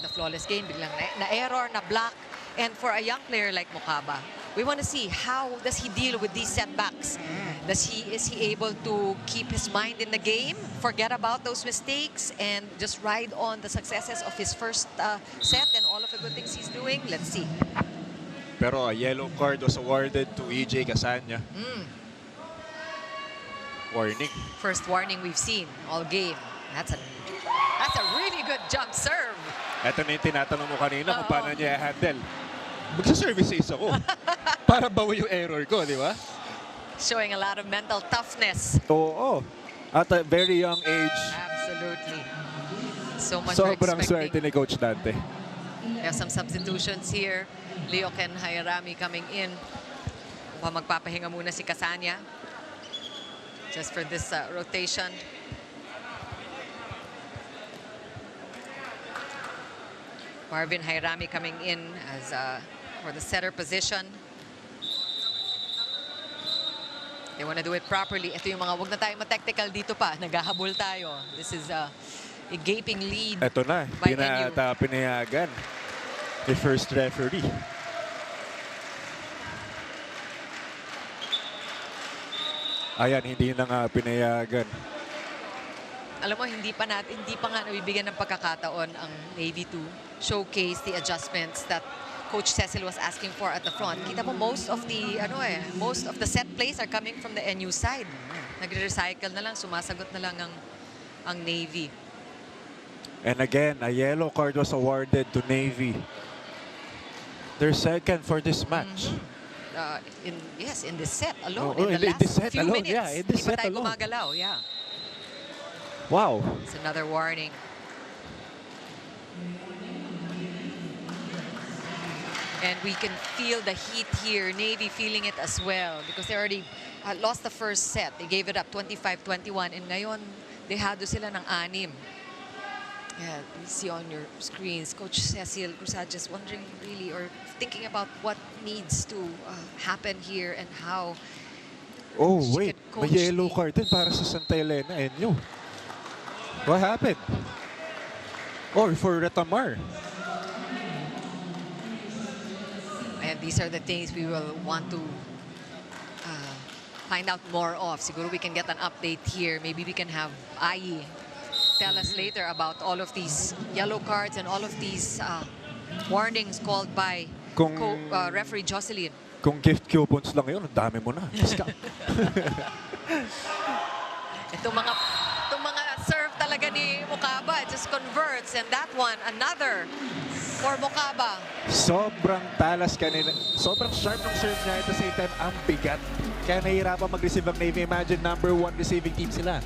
the flawless game, biglang na error, na block. And for a young player like Mukaba, we want to see how does he deal with these setbacks. Is he able to keep his mind in the game, forget about those mistakes, and just ride on the successes of his first set and all of the good things he's doing? Let's see. pero a yellow card was awarded to EJ Casanya. Warning. First warning we've seen all game. That's a really good jump serve. Ito na yung tinatanong mo kanina kung paano niya i-handle. Magsa-services ako para bawi yung error ko, di ba? Showing a lot of mental toughness. Oo. At a very young age, Absolutely. So much sobrang expecting. swerte ni Coach Dante. There's some substitutions here. Leo Ken Hairami coming in. Magpapahinga muna si Casanya. Just for this rotation. Marvin Hairami coming in as for the setter position. They want to do it properly. Ito yung mga, wag na tayo ma-technical dito pa. Naghahabol tayo. This is a gaping lead. Ito na, by hindi na NU. ata pinayagan ni first referee. Ayan, hindi na nga pinayagan. Alam mo, hindi pa nga nabibigyan ng pagkakataon ang Navy to showcase the adjustments that Coach Cecil was asking for at the front. Kita mo, most of the set plays are coming from the NU side. Nagre-recycle na lang, sumasagot na lang ang Navy. And again, a yellow card was awarded to Navy. Their second for this match. In this set alone, Oh, in the in this last set few alone, minutes. yeah, in this Di pa set tayo alone. gumagalaw, yeah. Wow. It's another warning. And we can feel the heat here. Navy feeling it as well because they already lost the first set. They gave it up 25-21 and ngayon dehado sila ng 6. Yeah, you see on your screens, Coach Cecil Cruzat just wondering really or thinking about what needs to happen here and how Oh, she wait. could May coach yellow the- card din para sa Santa Elena NU. What happened? Or for Retamar. And these are the things we will want to find out more of. Siguro we can get an update here. Maybe we can have Ai tell us later about all of these yellow cards and all of these warnings called by referee Jocelyn. Kung gift coupons lang yun, ang dami mo na. Discount. Itong mga serve talaga ni Mukaba, it just converts. And that one, another for Mukaba. Sobrang talas kanina. Sobrang sharp ng serve niya. At the same time, ang bigat. Kaya nahihirapan mag-receive ang Navy. Imagine number 1 receiving team sila.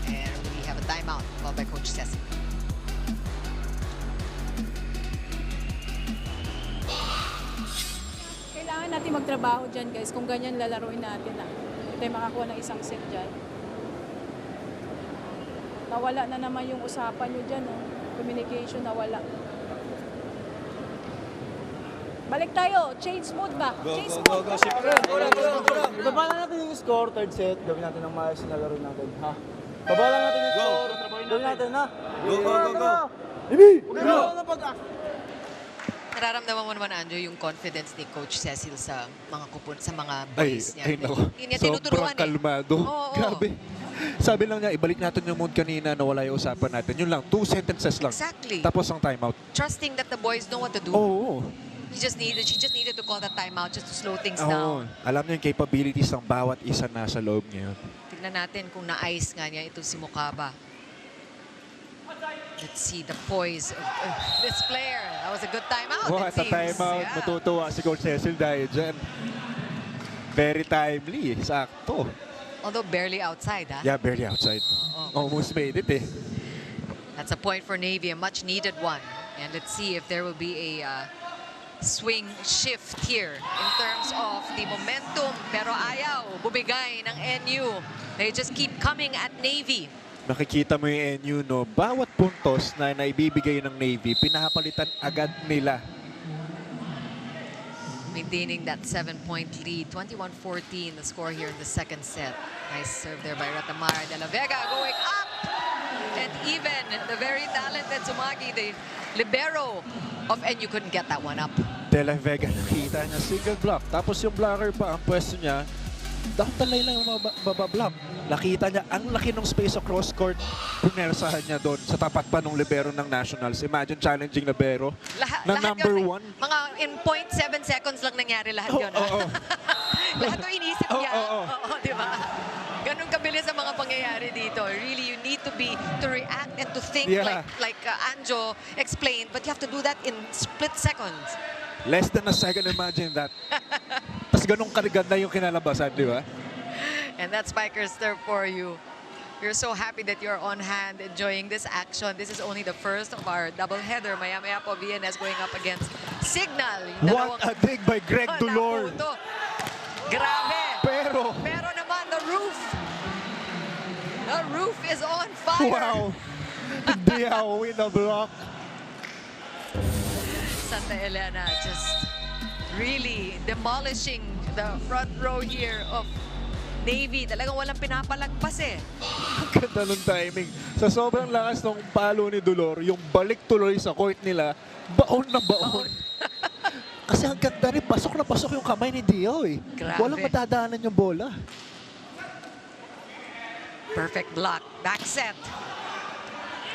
And we have a timeout called by Coach Cecil. Kailangan natin magtrabaho dyan, guys. Kung ganyan lalaroin natin, tayo makakuha ng isang set dyan. Nawala na naman yung usapan nyo dyan. Communication nawala. Balik tayo. Change mood ba? Change mood. Baba lang natin yung score, third set. Gawin natin ng maayos na laro natin, ha? Baba lang natin yung score. Gawin natin, ha? Go! Ibi! Wala na pag Nararamdaman mo naman, Anjo, yung confidence ni Coach Cecil sa mga sa mga Ay, boys niya. naku. Hindi niya tinuturuan Sobrang kalmado. Oo. Grabe. Sabi lang niya, ibalik natin yung mood kanina na wala yung usapan natin. Yun lang, 2 sentences lang. Exactly. Tapos ang timeout. Trusting that the boys know what to do. Oo. She just needed to call that timeout just to slow things Oo. down. Alam niya yung capabilities ng bawat isa na sa loob ngayon. Tignan natin kung na-ice nga niya ito si Mukaba. Let's see the poise of this player. That was a good timeout. What it a seems. timeout. Yeah. Matutuwa si Coach Cecil dahil dyan. Very timely. Sakto. Although barely outside, ha? Yeah, barely outside. Almost made it eh. That's a point for Navy, a much needed one. And let's see if there will be a swing shift here in terms of the momentum. Pero ayaw, bumigay ng NU. They just keep coming at Navy. Nakikita mo yung NU, no? Bawat puntos na naibibigay ng Navy, pinapalitan agad nila. Maintaining that 7-point lead. 21-14 the score here in the second set. Nice serve there by Ratamar. De La Vega going up. And even the very talented Sumagi, the libero of NU, couldn't get that one up. De La Vega, nakita niya single block. Tapos yung blocker pa, ang pwesto niya, talay lang yung babablock. Nakita niya, ang laki ng space across court. Punersahan niya doon sa tapat pa ng libero ng Nationals. Imagine challenging libero na number yun, 1. Mga in 0.7 seconds lang nangyari lahat yun. Lahat to inisip niya. Oo, di ba? Ganun kabilis ang mga pangyayari dito. Really, you need to react and to think like Anjo explained, but you have to do that in split seconds. Less than a second, imagine that. Tapos ganun karigad na yung kinalabasan, di ba? And that's Spiker Stir for you. We're so happy that you're on hand enjoying this action. This is only the first of our doubleheader. Maya-maya po, VNS going up against Signal. What a dig by Greg Dulor. Naputo. Grabe. Pero naman, the roof is on fire. wow! Diao with the block. Santa Elena just really demolishing the front row here of Navy. Talagang walang pinapalagpas eh. Ang ganda ng timing. Sa sobrang lakas ng palo ni Dulor, yung balik tuloy sa court nila, baon na baon. Kasi ang ganda rin, pasok na pasok yung kamay ni Dio eh. Grabe. Walang matadaanan yung bola. Perfect block. Back set.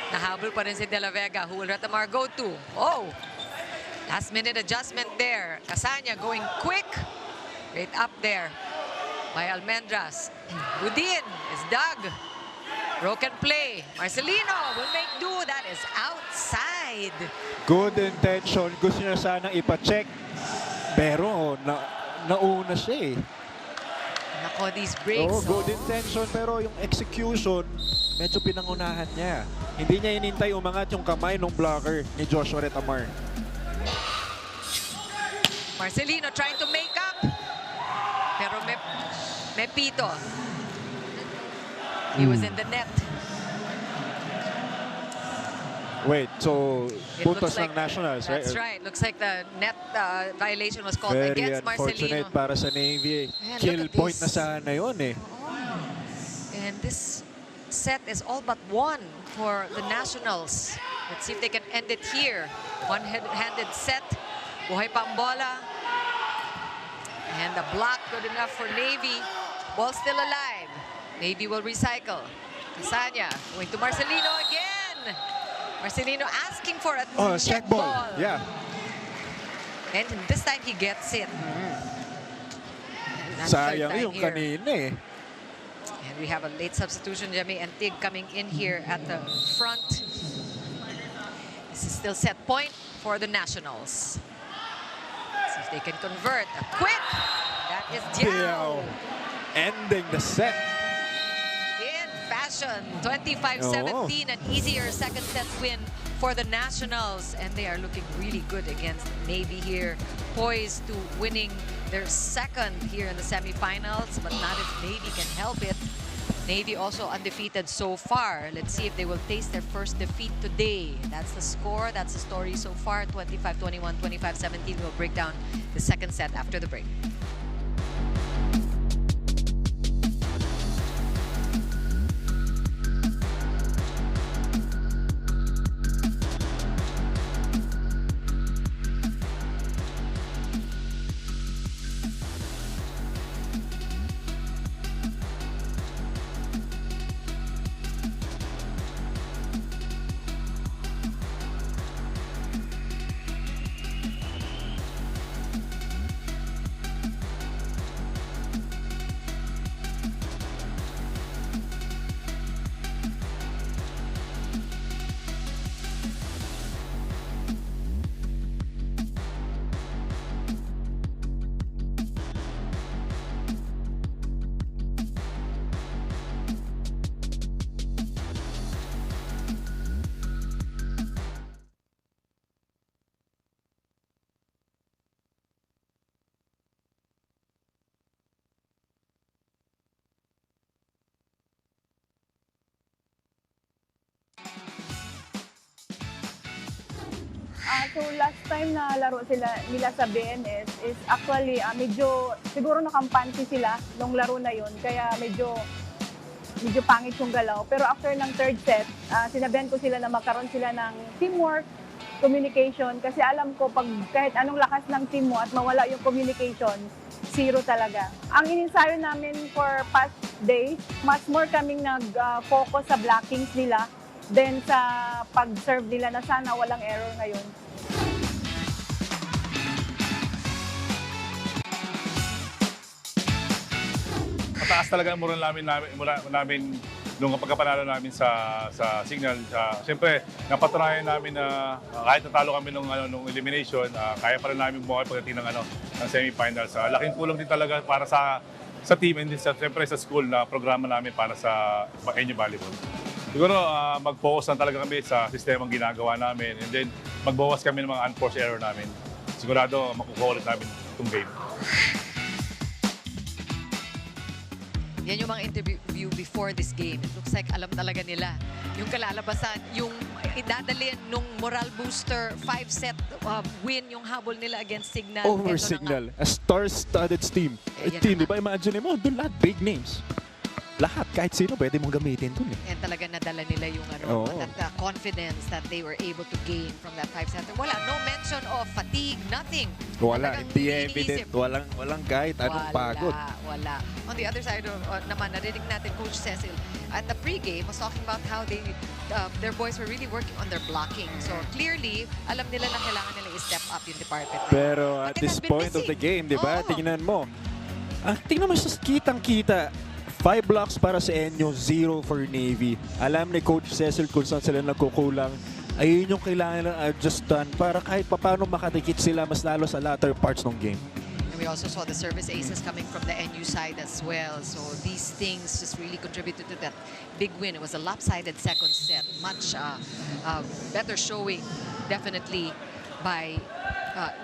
Nahabol pa rin si De La Vega. Who will Ratamar go to? Oh! Last minute adjustment there. Casanya going quick. Right up there by Almendras. Budin is dug. Broken play. Marcelino will make do. That is outside. Good intention. Gusto niya sanang ipacheck. Pero nauna siya eh. Nako, these breaks. Good intention pero yung execution, medyo pinangunahan niya. Hindi niya inintay umangat yung kamay ng blocker ni Joshua Retamar. Marcelino trying to make up. Pero may pito. He was in the net. Wait, so It puntos looks like- ng Nationals, right? That's right. Looks like the net violation was called Very against unfortunate Marcelino. para sa Navy. Man, Kill look at point this. na sana yun eh. And this set is all but won for the Nationals. Let's see if they can end it here. One-handed set. Buhay pa ang bola. And the block good enough for Navy. Ball still alive. Navy will recycle. Casanya going to Marcelino again. Marcelino asking for a check ball. Yeah. And this time he gets it. And that's Sayang third time yung here. kanina eh. And we have a late substitution, Jemmy and Tig coming in here at the front. This is still set point for the Nationals. See if they can convert. A quick! That is Diao. Ending the set. In fashion, 25-17, an easier second set win for the Nationals. And they are looking really good against Navy here. Poised to winning their second here in the semifinals, but not if Navy can help it. Navy also undefeated so far. Let's see if they will taste their first defeat today. That's the score. That's the story so far. 25-21, 25-17. We'll break down the second set after the break. So last time na laro nila sa BNS is actually medyo siguro nakampansi sila nung laro na yun kaya medyo pangit yung galaw. Pero after ng third set, sinabihan ko sila na magkaroon sila ng teamwork, communication kasi alam ko pag kahit anong lakas ng team mo at mawala yung communication, zero talaga. Ang ininsayo namin for past days, much more kaming nag-focus sa blockings nila then sa pag-serve nila na sana walang error ngayon. Mataas talaga ang moral namin nung pagkapanalo namin sa Signal. Siyempre, napatunayan namin na kahit natalo kami nung elimination, kaya pa rin namin bumukay pagdating ng semifinals. Laking tulong din talaga para sa team and siyempre sa school na programa namin para sa NU Volleyball. Siguro mag-focus lang talaga kami sa sistemang ginagawa namin and then magbawas kami ng mga unforced error namin. Sigurado makukuha ulit namin itong game. Yan yung mga interview before this game. It looks like alam talaga nila yung kalalabasan, yung idadalhin nung moral booster 5-set win yung habol nila against Signal. Over Ito Signal, a star-studded team. Yan Team, na di ba? Imagine mo, doon lahat big names. Lahat, kahit sino, pwede mong gamitin doon. And talaga nadala nila yung that confidence that they were able to gain from that 5-set. Wala, no mention of fatigue, nothing. Wala, Talagang hindi iniisip. evident. Walang kahit anong pagod. Wala. On the other side naman, narinig natin Coach Cecil at the pre-game was talking about how their boys were really working on their blocking. So clearly, alam nila na kailangan nila i-step up yung department. Pero at But it this has been point of the missing. game, di ba? Oo. Tingnan mo. Tingnan mo, kitang-kita. 5 blocks para sa NU, 0 for Navy. Alam ni Coach Cecil kung saan sila nagkukulang. Ayun yung kailangan ng adjustan para kahit paano makadikit sila mas lalo sa latter parts ng game. And we also saw the service aces coming from the NU side as well. So these things just really contributed to that big win. It was a lopsided second set. Much better showing, definitely, by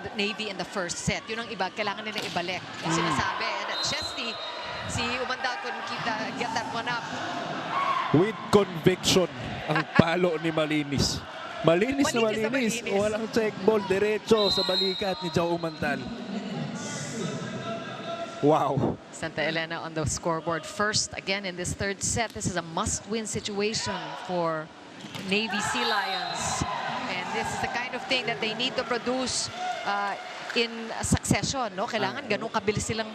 the Navy in the first set. Yun ang iba, kailangan nila ibalik. Yung sinasabi, and at Chesty, si Umandal couldn't get that one up. With conviction, ang palo ni Malinis. Malinis na Malinis na malinis. malinis. Walang check ball, diretso sa balikat ni Joe Umantal. Wow. Santa Elena on the scoreboard first again in this third set. This is a must-win situation for Navy Sea Lions. And this is the kind of thing that they need to produce in succession. No? Kailangan ganun kabilis silang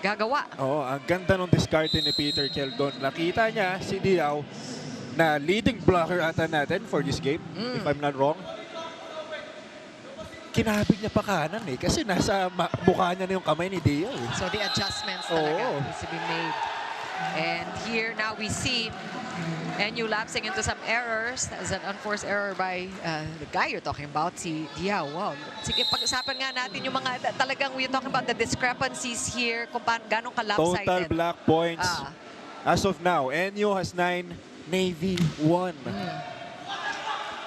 gagawa. Oh, ang ganda ng diskarte ni Peter Keldon. Nakita niya si Diao na leading blocker ata natin for this game, if I'm not wrong. Kinabig niya pa kanan kasi nasa mukha niya na yung kamay ni Diao. So the adjustments talaga Oo. needs to be made. And here now we see NU lapsing into some errors. That is an unforced error by the guy you're talking about, si Diao. Wow. Sige, pag-usapan nga natin yung mga talagang we're talking about the discrepancies here, kung gano'ng ka-lopsided. Total black points. As of now, NU has 9, Navy 1.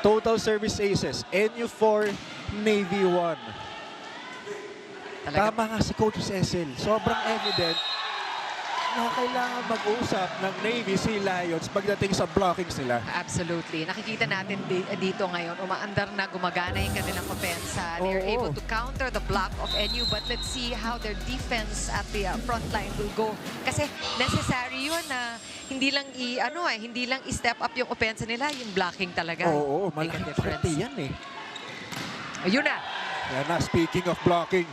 Total service aces, NU 4, Navy 1. Tama nga si Coach Cecil. Sobrang evident na kailangan mag-usap ng Navy Sea Lions pagdating sa blockings nila. Absolutely. Nakikita natin dito ngayon, umaandar na, gumagana yung kanilang opensa. They're Oo. able to counter the block of NU, but let's see how their defense at the front line will go. Kasi necessary yun na hindi lang hindi lang i-step up yung opensa nila, yung blocking talaga. Oo, Make a malaking difference. pati yan eh. Ayun na. Yan na, speaking of blocking.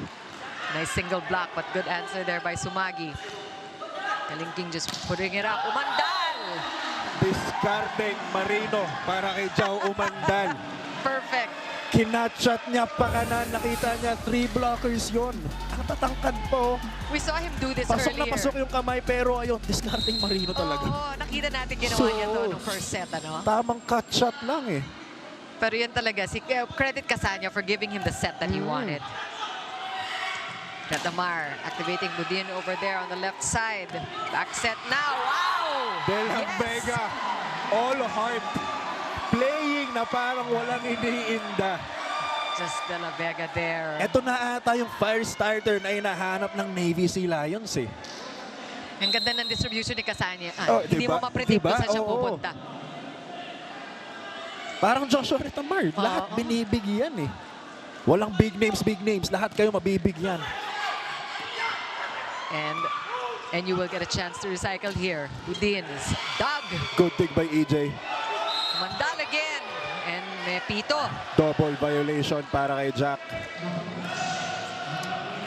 Nice single block, but good answer there by Sumagi. Kalingking just putting it up. Umandal! Discarding Marino para kay Jao Umandal. Perfect. Kinatshot niya pa kanan. Nakita niya 3 blockers yon. Ang tatangkad po. We saw him do this Pasok earlier. na pasok yung kamay pero ayun, discarding Marino talaga. Oo, nakita natin ginawa niya to nung first set, ano? Tamang cut shot lang eh. Pero yan talaga, credit Casanya for giving him the set that he wanted. Katamar activating Budin over there on the left side. Back set now. Wow! De La Yes! Vega, all heart. Playing na parang walang iniinda. Just De La Vega there. Ito na ata yung fire starter na hinahanap ng Navy Sea Lions eh. Ang ganda ng distribution ni Casanya. Oh, Hindi diba? mo ma-predict kung Diba? saan siya Oo. pupunta. Parang Joshua Retamar, lahat Oo. binibigyan eh. Walang big names, lahat kayo mabibigyan. And you will get a chance to recycle here. Budin is dug. Good dig by EJ. Mandal again. And may pito. Double violation para kay Jack.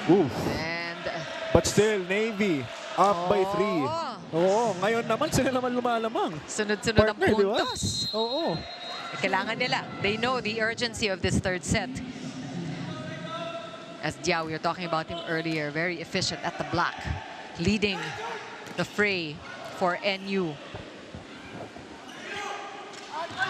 Oof. And But still, Navy up by 3. Oo. Oo, ngayon naman sila naman lumalamang. sunod-sunod ang Partner, di ba? puntos. Oo. Kailangan nila. They know the urgency of this third set. As Diao, we were talking about him earlier, very efficient at the block, leading the fray for NU.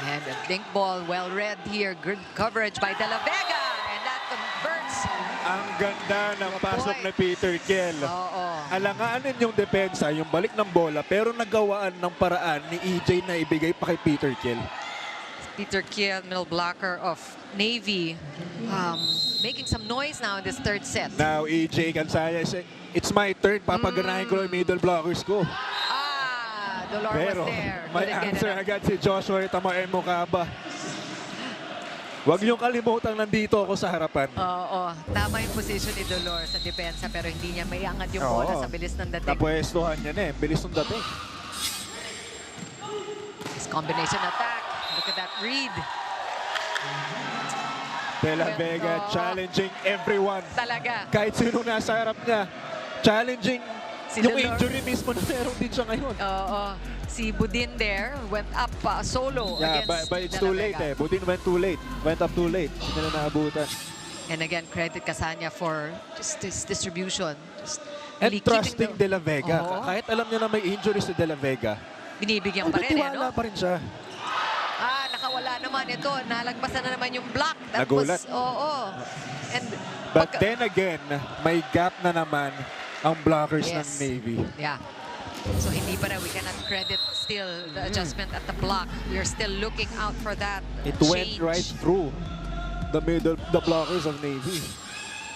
And a dink ball, well read here. Good coverage by De La Vega. And that converts. Ang ganda ng pasok Boy. ni Peter Kiel. Oo. Alanganin yung depensa, yung balik ng bola, pero nagawaan ng paraan ni EJ na ibigay pa kay Peter Kiel. Peter Kiel, middle blocker of Navy, making some noise now in this third set. Now, EJ Kansaya, it's my turn. Papaganahin ko lang yung middle blockers ko. Dolor Pero was there. may Couldn't get it answer up. agad si Joshua Retamar Mukaba. Huwag niyong kalimutan, nandito ako sa harapan. Oo, tama yung position ni Dolor sa depensa pero hindi niya maiangat yung bola Oo. sa bilis ng dating. Napwestuhan niya na eh. Bilis ng dating. This combination attack. Look at that read. De La Vega Oo. challenging everyone. Talaga. Kahit sino nasa harap niya. Challenging Si yung Dolor. injury mismo na meron din siya ngayon. Oo. Si Budin there went up solo Yeah, against but it's De La too late Vega. eh. Budin went too late. Went up too late. Hindi na naabutan. And again, credit Casanya for just this distribution. Just And really trusting keeping De La Vega. Oo. Kahit alam niya na may injury si De La Vega. Binibigyan pa rin, Nagtitiwala no? pa rin siya. Nakawala naman ito. Nalagpasan na naman yung block. That Nagulat. was, oo. And But then again, may gap na naman ang blockers ng Yes. Navy. yeah. So hindi pa rin, we cannot credit still the adjustment at the block. We are still looking out for that It change. went right through the blockers of Navy.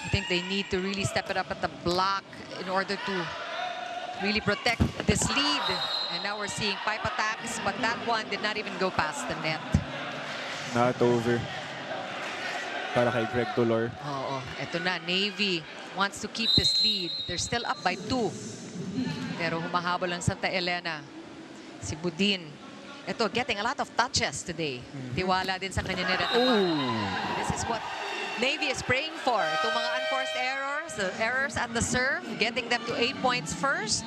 I think they need to really step it up at the block in order to really protect this lead. And now we're seeing pipe attacks, but that one did not even go past the net. Not over. Para kay Greg Dolor. Oo, eto na, Navy wants to keep this lead. They're still up by 2. Pero humahabol ang Santa Elena. Si Budin. Ito, getting a lot of touches today. Tiwala din sa kanya ni Retamar. This is what Navy is praying for. Itong mga unforced errors, the errors at the serve, getting them to 8 points first.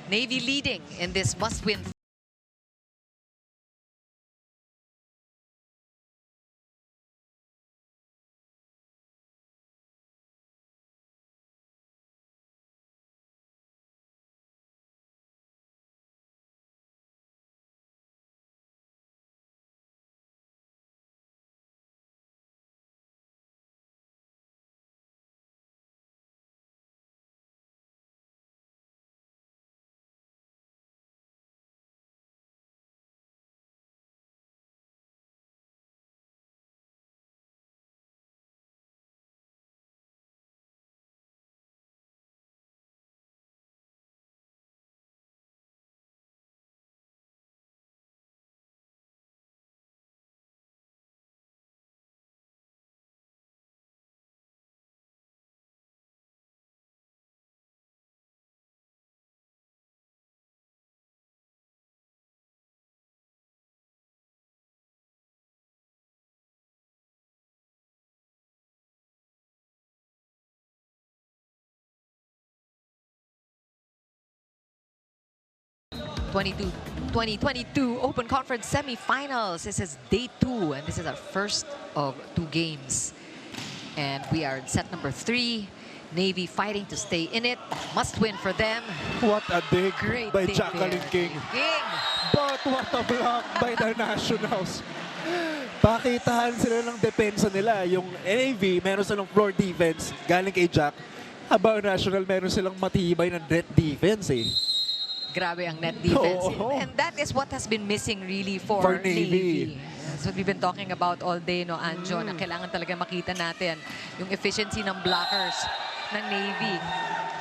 Navy leading in this must-win 2022 Open Conference semifinals. This is day 2, and this is our first of 2 games. And we are in set number 3. Navy fighting to stay in it. Must win for them. What a dig Great by dig Jacqueline there. King. King. But what a block by the Nationals. Pakitaan sila ng depensa nila. Yung Navy, meron silang floor defense galing kay Jack. Habang National, meron silang matibay na net defense eh. Grabe ang net defense. Oo. And that is what has been missing really for Navy. That's what we've been talking about all day, no, Anjo, na kailangan talaga makita natin yung efficiency ng blockers ng Navy.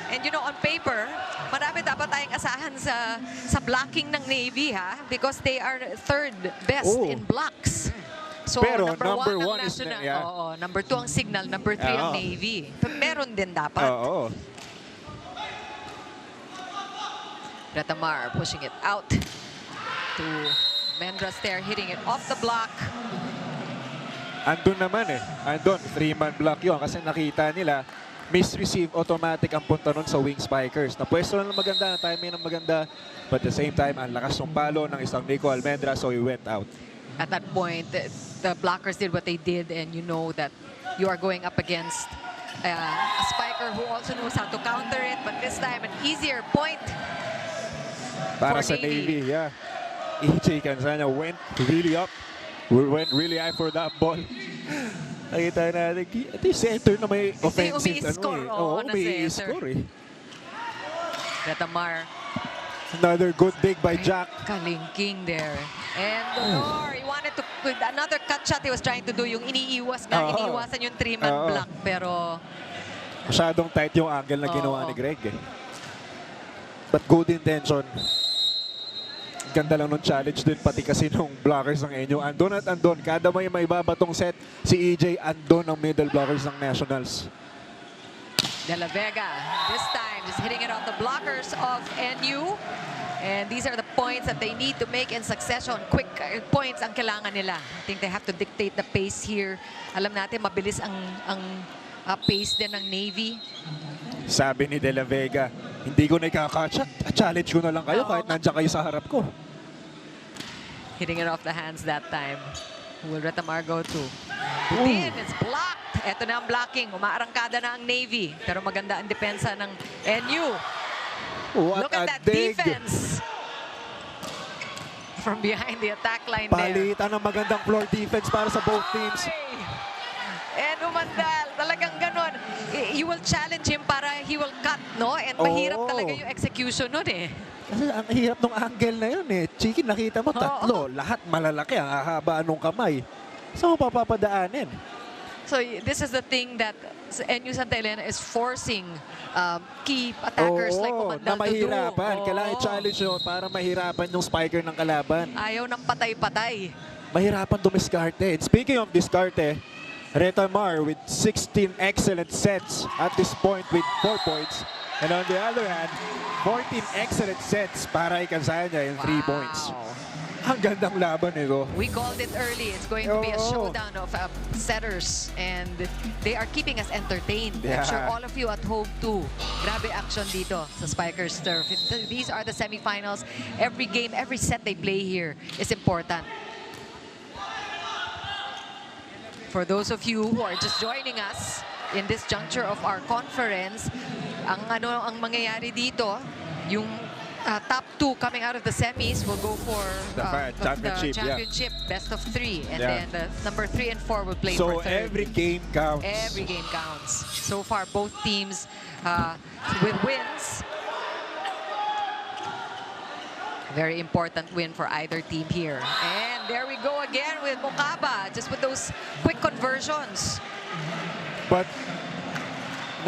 And you know, on paper, marami dapat tayong asahan sa blocking ng Navy, ha? Because they are 3rd best Oh. in blocks. So, Pero number number 1 one ang is National. yeah. Oo, number 2 ang Signal, number 3 ang Oo. Navy. So, meron din dapat. Oo. Retamar pushing it out to Mendras there, hitting it off the block. Andun naman eh. Andun, 3-man block yun. Kasi nakita nila, misreceive automatic ang punta nun sa wing spikers. Napwesto lang maganda, timing ng maganda. But at the same time, ang lakas ng palo ng isang Nico Almendra, so he went out. At that point, the blockers did what they did, and you know that you are going up against a spiker who also knows how to counter it, but this time an easier point Para for sa Navy, yeah. EJ Canzana went really up. Went really high for that ball. Nakita natin, ito yung center na may offensive. umi-score, Oo, na umi-score eh. Retamar Another good dig by Jack. kalingking there. And Honor, he wanted to, with another cut shot he was trying to do, yung iniiwas nga, Oo. iniiwasan yung 3-man Oo. block, pero Masyadong tight yung angle na ginawa Oo. ni Greg eh. But good intention. Ganda lang nung challenge din pati kasi nung blockers ng Enyo. Andun at andun. Kada may babatong set, si EJ andun ang middle blockers ng Nationals. De La Vega, this time just hitting it off the blockers of NU. And these are the points that they need to make in succession. Quick points ang kailangan nila. I think they have to dictate the pace here. Alam natin, mabilis ang pace din ng Navy. Sabi ni De La Vega, hindi ko na ikakatcha. Challenge ko na lang kayo Oo kahit nga. nandiyan kayo sa harap ko. Hitting it off the hands that time. Who will Retamar go to? Budin, it's blocked. Ito na ang blocking. Umaarangkada na ang Navy. Pero maganda ang depensa ng NU. What Look at a that dig. defense. From behind the attack line there. Palitan ng magandang floor defense para sa both teams. Ay! And umandal. Talagang ganon. You will challenge him para he will cut, no? And mahirap Oo. talaga yung execution nun eh. Kasi ang hirap ng angle na yun eh. Chicken, nakita mo, tatlo. Lahat malalaki. Ang hahaba nung kamay. Saan mo papapadaanin? So this is the thing that NU Santa Elena is forcing key attackers like Oo, Comandal na mahirapan. to do. Kailangan Oo. i-challenge yun para mahirapan yung spiker ng kalaban. Ayaw ng patay-patay. Mahirapan dumiskarte. And speaking of diskarte, Retamar with 16 excellent sets at this point with 4 points. And on the other hand, 14 excellent sets para ikansaya niya yung 3 points. Ang gandang laban nito. We called it early. It's going to be a Oo. showdown of setters, and they are keeping us entertained. I'm Yeah. sure all of you at home too. Grabe action dito sa Spikers Turf. These are the semifinals. Every game, every set they play here is important. For those of you who are just joining us in this juncture of our conference, ang mangyayari dito, yung top 2 coming out of the semis will go for The championship, yeah. championship, best of 3, and Yeah. then the number 3 and 4 will play So for third. every game counts. Every game counts. So far, both teams with wins. Very important win for either team here. And there we go again with Mokaba, just with those quick conversions. But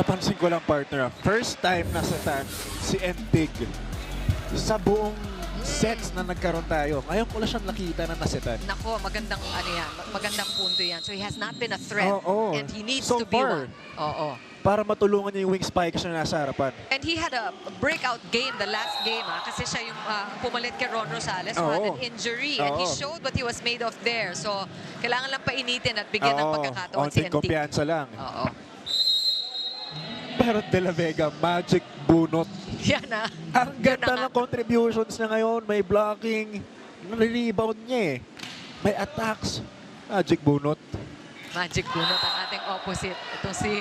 napansin ko lang, partner, first time nasatan si Entig sa buong sets na nagkaroon tayo. Ngayon ko lang siyang nakita na nasetan. Nako, magandang punto yan. So he has not been a threat, Oo. and he needs So to be far. one. Oo. Para matulungan niya yung wing spikers na nasa harapan. And he had a breakout game the last game, kasi siya yung pumalit kay Ron Rosales who had an injury, and he Oo. showed what he was made of there. So kailangan lang painitin at bigyan ng pagkakataon si Onting Antique. kumpiyansa lang. Oo. Pero De La Vega, magic bunot. Yan na. Ang ganda ng contributions niya ngayon. May blocking, rebound niya eh. May attacks, magic bunot. Magic bunot ang ating opposite. Itong si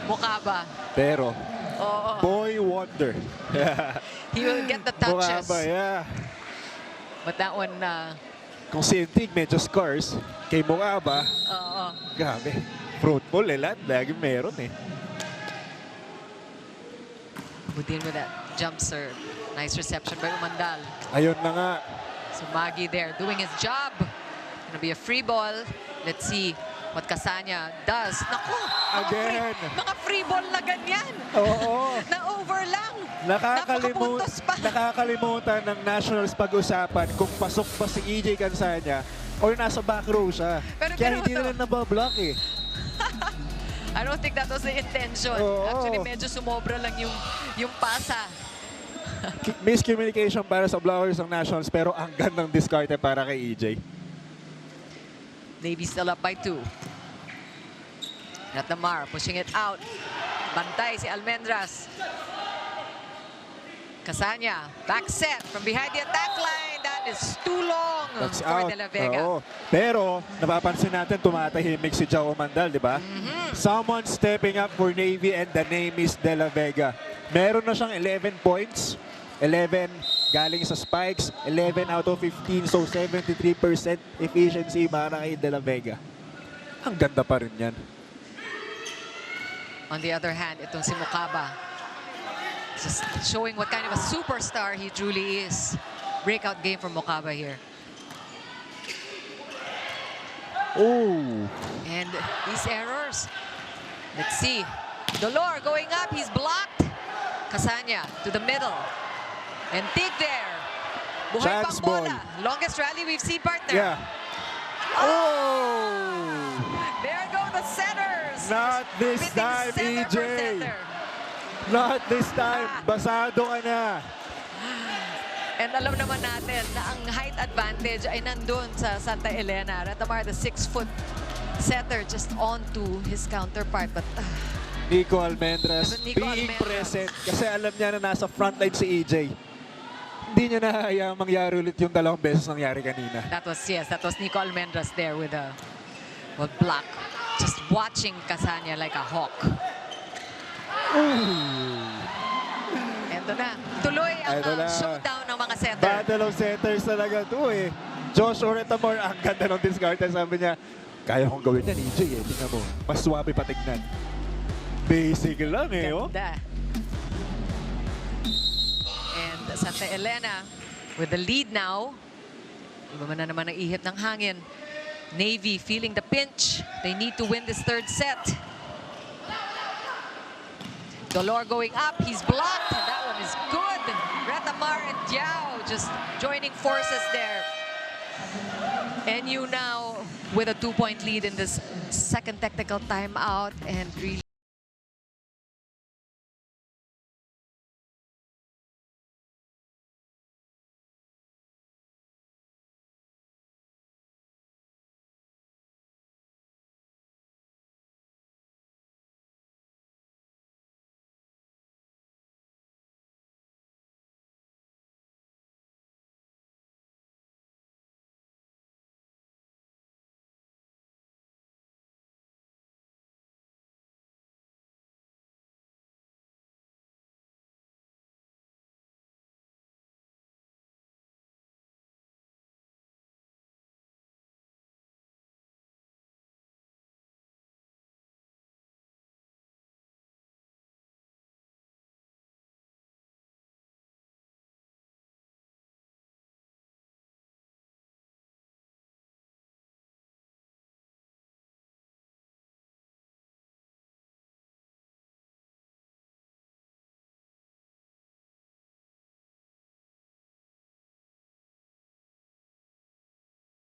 Mukaba. Pero, Oo. boy wonder. He will get the touches. Mukaba, yeah. But that one, Kung si Intig medyo scars, kay Mukaba, oo. grabe. Fruitful eh, lahat. Lagi meron eh. Budin with that jump serve. Nice reception by Umandal. Ayun na nga. So Maggie there doing his job. Gonna be a free ball. Let's see what Casanya does. Naku! Again. Mga free ball na ganyan. Oo. Na over lang. Napakapuntos pa. Nakakalimutan ng Nationals pag-usapan kung pasok pa si EJ Casanya or nasa back row siya. Pero Kaya pero hindi ito. na rin nabablock eh. I don't think that was the intention. Oo. Actually, medyo sumobra lang yung pasa. Miscommunication para sa blowers ng Nationals pero ang gandang discarte para kay EJ. Navy still up by 2. Ratamar pushing it out. Bantay si Almendras. Casanya, back set from behind the attack line. That is too long That's for out. De La Vega. Oo. Pero napapansin natin tumatahimik si Jao Mandal, di ba? Someone stepping up for Navy and the name is De La Vega. Meron na siyang 11 points. 11 galing sa spikes, 11 out of 15, so 73% efficiency para kay De La Vega. Ang ganda pa rin yan. On the other hand, itong si Mukaba. Just showing what kind of a superstar he truly is. Breakout game from Mukaba here. Oh, And these errors. Let's see. Dolor going up. He's blocked. Casanya to the middle. And Tig there. Buhay Chance pang bola. ball. Longest rally we've seen, partner. yeah. Oh! There go the centers. Not this Pitting time, center EJ. for center. Not this time. Basado ka na. And alam naman natin na ang height advantage ay nandun sa Santa Elena. Ratamar, the 6-foot setter, just onto his counterpart. But Nico Almendras Nico being Almendras. present kasi alam niya na nasa frontline si EJ. Hindi niya nahahayang mangyari ulit yung dalawang beses nangyari kanina. that was Nico Almendras there with a block. Just watching Casanya like a hawk. Eto na. Tuloy ang Eto na. showdown ng mga setter. Battle of setters talaga to eh. Josh Oretamor, ang ganda ng discarte. Sabi niya, kaya kong gawin yan, EJ eh. Tingnan mo, mas swabe patignan. Basic lang eh, oh. Ganda. And Santa Elena with the lead now. Iba man na naman ang ihip ng hangin. Navy feeling the pinch. They need to win this third set. Dolor going up. He's blocked. That one is good. Retamar and Diao just joining forces there. NU now with a 2-point lead in this second technical timeout and really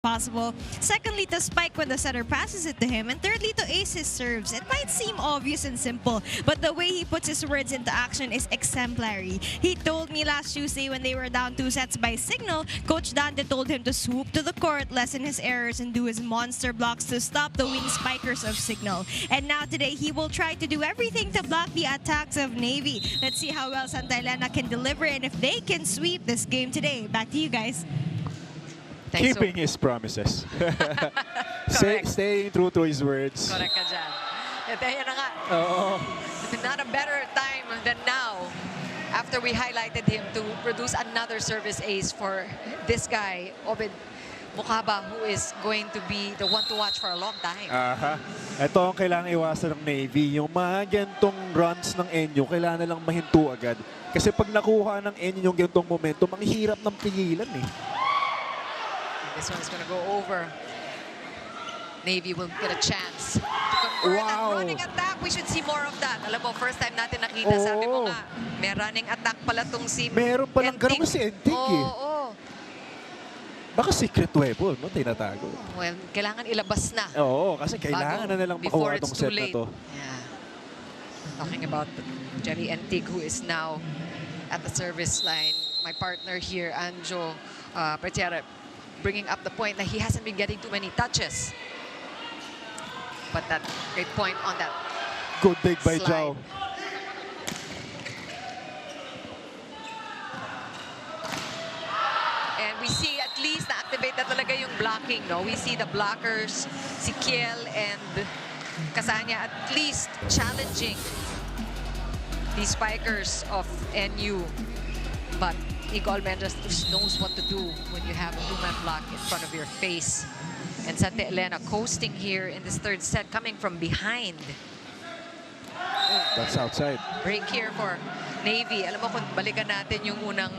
possible. Secondly, to spike when the setter passes it to him. And thirdly, to ace his serves. It might seem obvious and simple, but the way he puts his words into action is exemplary. He told me last Tuesday when they were down 2 sets by signal, Coach Dante told him to swoop to the court, lessen his errors, and do his monster blocks to stop the wing spikers of signal. And now today, he will try to do everything to block the attacks of Navy. Let's see how well Santa Elena can deliver and if they can sweep this game today. Back to you guys. Thanks. Keeping his promises. Correct. Staying true to his words. Correct ka dyan. At ayan na nga. Oo. Not a better time than now after we highlighted him to produce another service ace for this guy, Obed Mukaba, who is going to be the one to watch for a long time. Aha. Ito ang kailangan iwasan ng Navy. Yung mga gantong runs ng Enyo, kailangan na lang mahinto agad. Kasi pag nakuha ng Enyo yung gantong momentum, ang hirap ng pigilan eh. This one is going to go over. Navy will get a chance to convert that running attack. We should see more of that. Alam mo, first time natin nakita, sabi mo nga, may running attack pala tong si Meron palang ganun si Entic eh. Oo. Baka secret weapon mo, tinatago. Well, kailangan ilabas na. Oo, kasi kailangan na nilang Before makuha it's itong too set na late. to. Yeah. Talking about Jerry Entig, who is now at the service line. My partner here, Anjo Pertiera, bringing up the point that he hasn't been getting too many touches. But that great point on that Good take by slide. Zhao. And we see at least na-activate na talaga yung blocking, no? We see the blockers, si Kiel and Casanya at least challenging the spikers of NU. But Nico Almendras just knows what to do when you have a two-man block in front of your face. And Santa Elena coasting here in this third set, coming from behind. That's outside. Break here for Navy. Alam mo kung balikan natin yung unang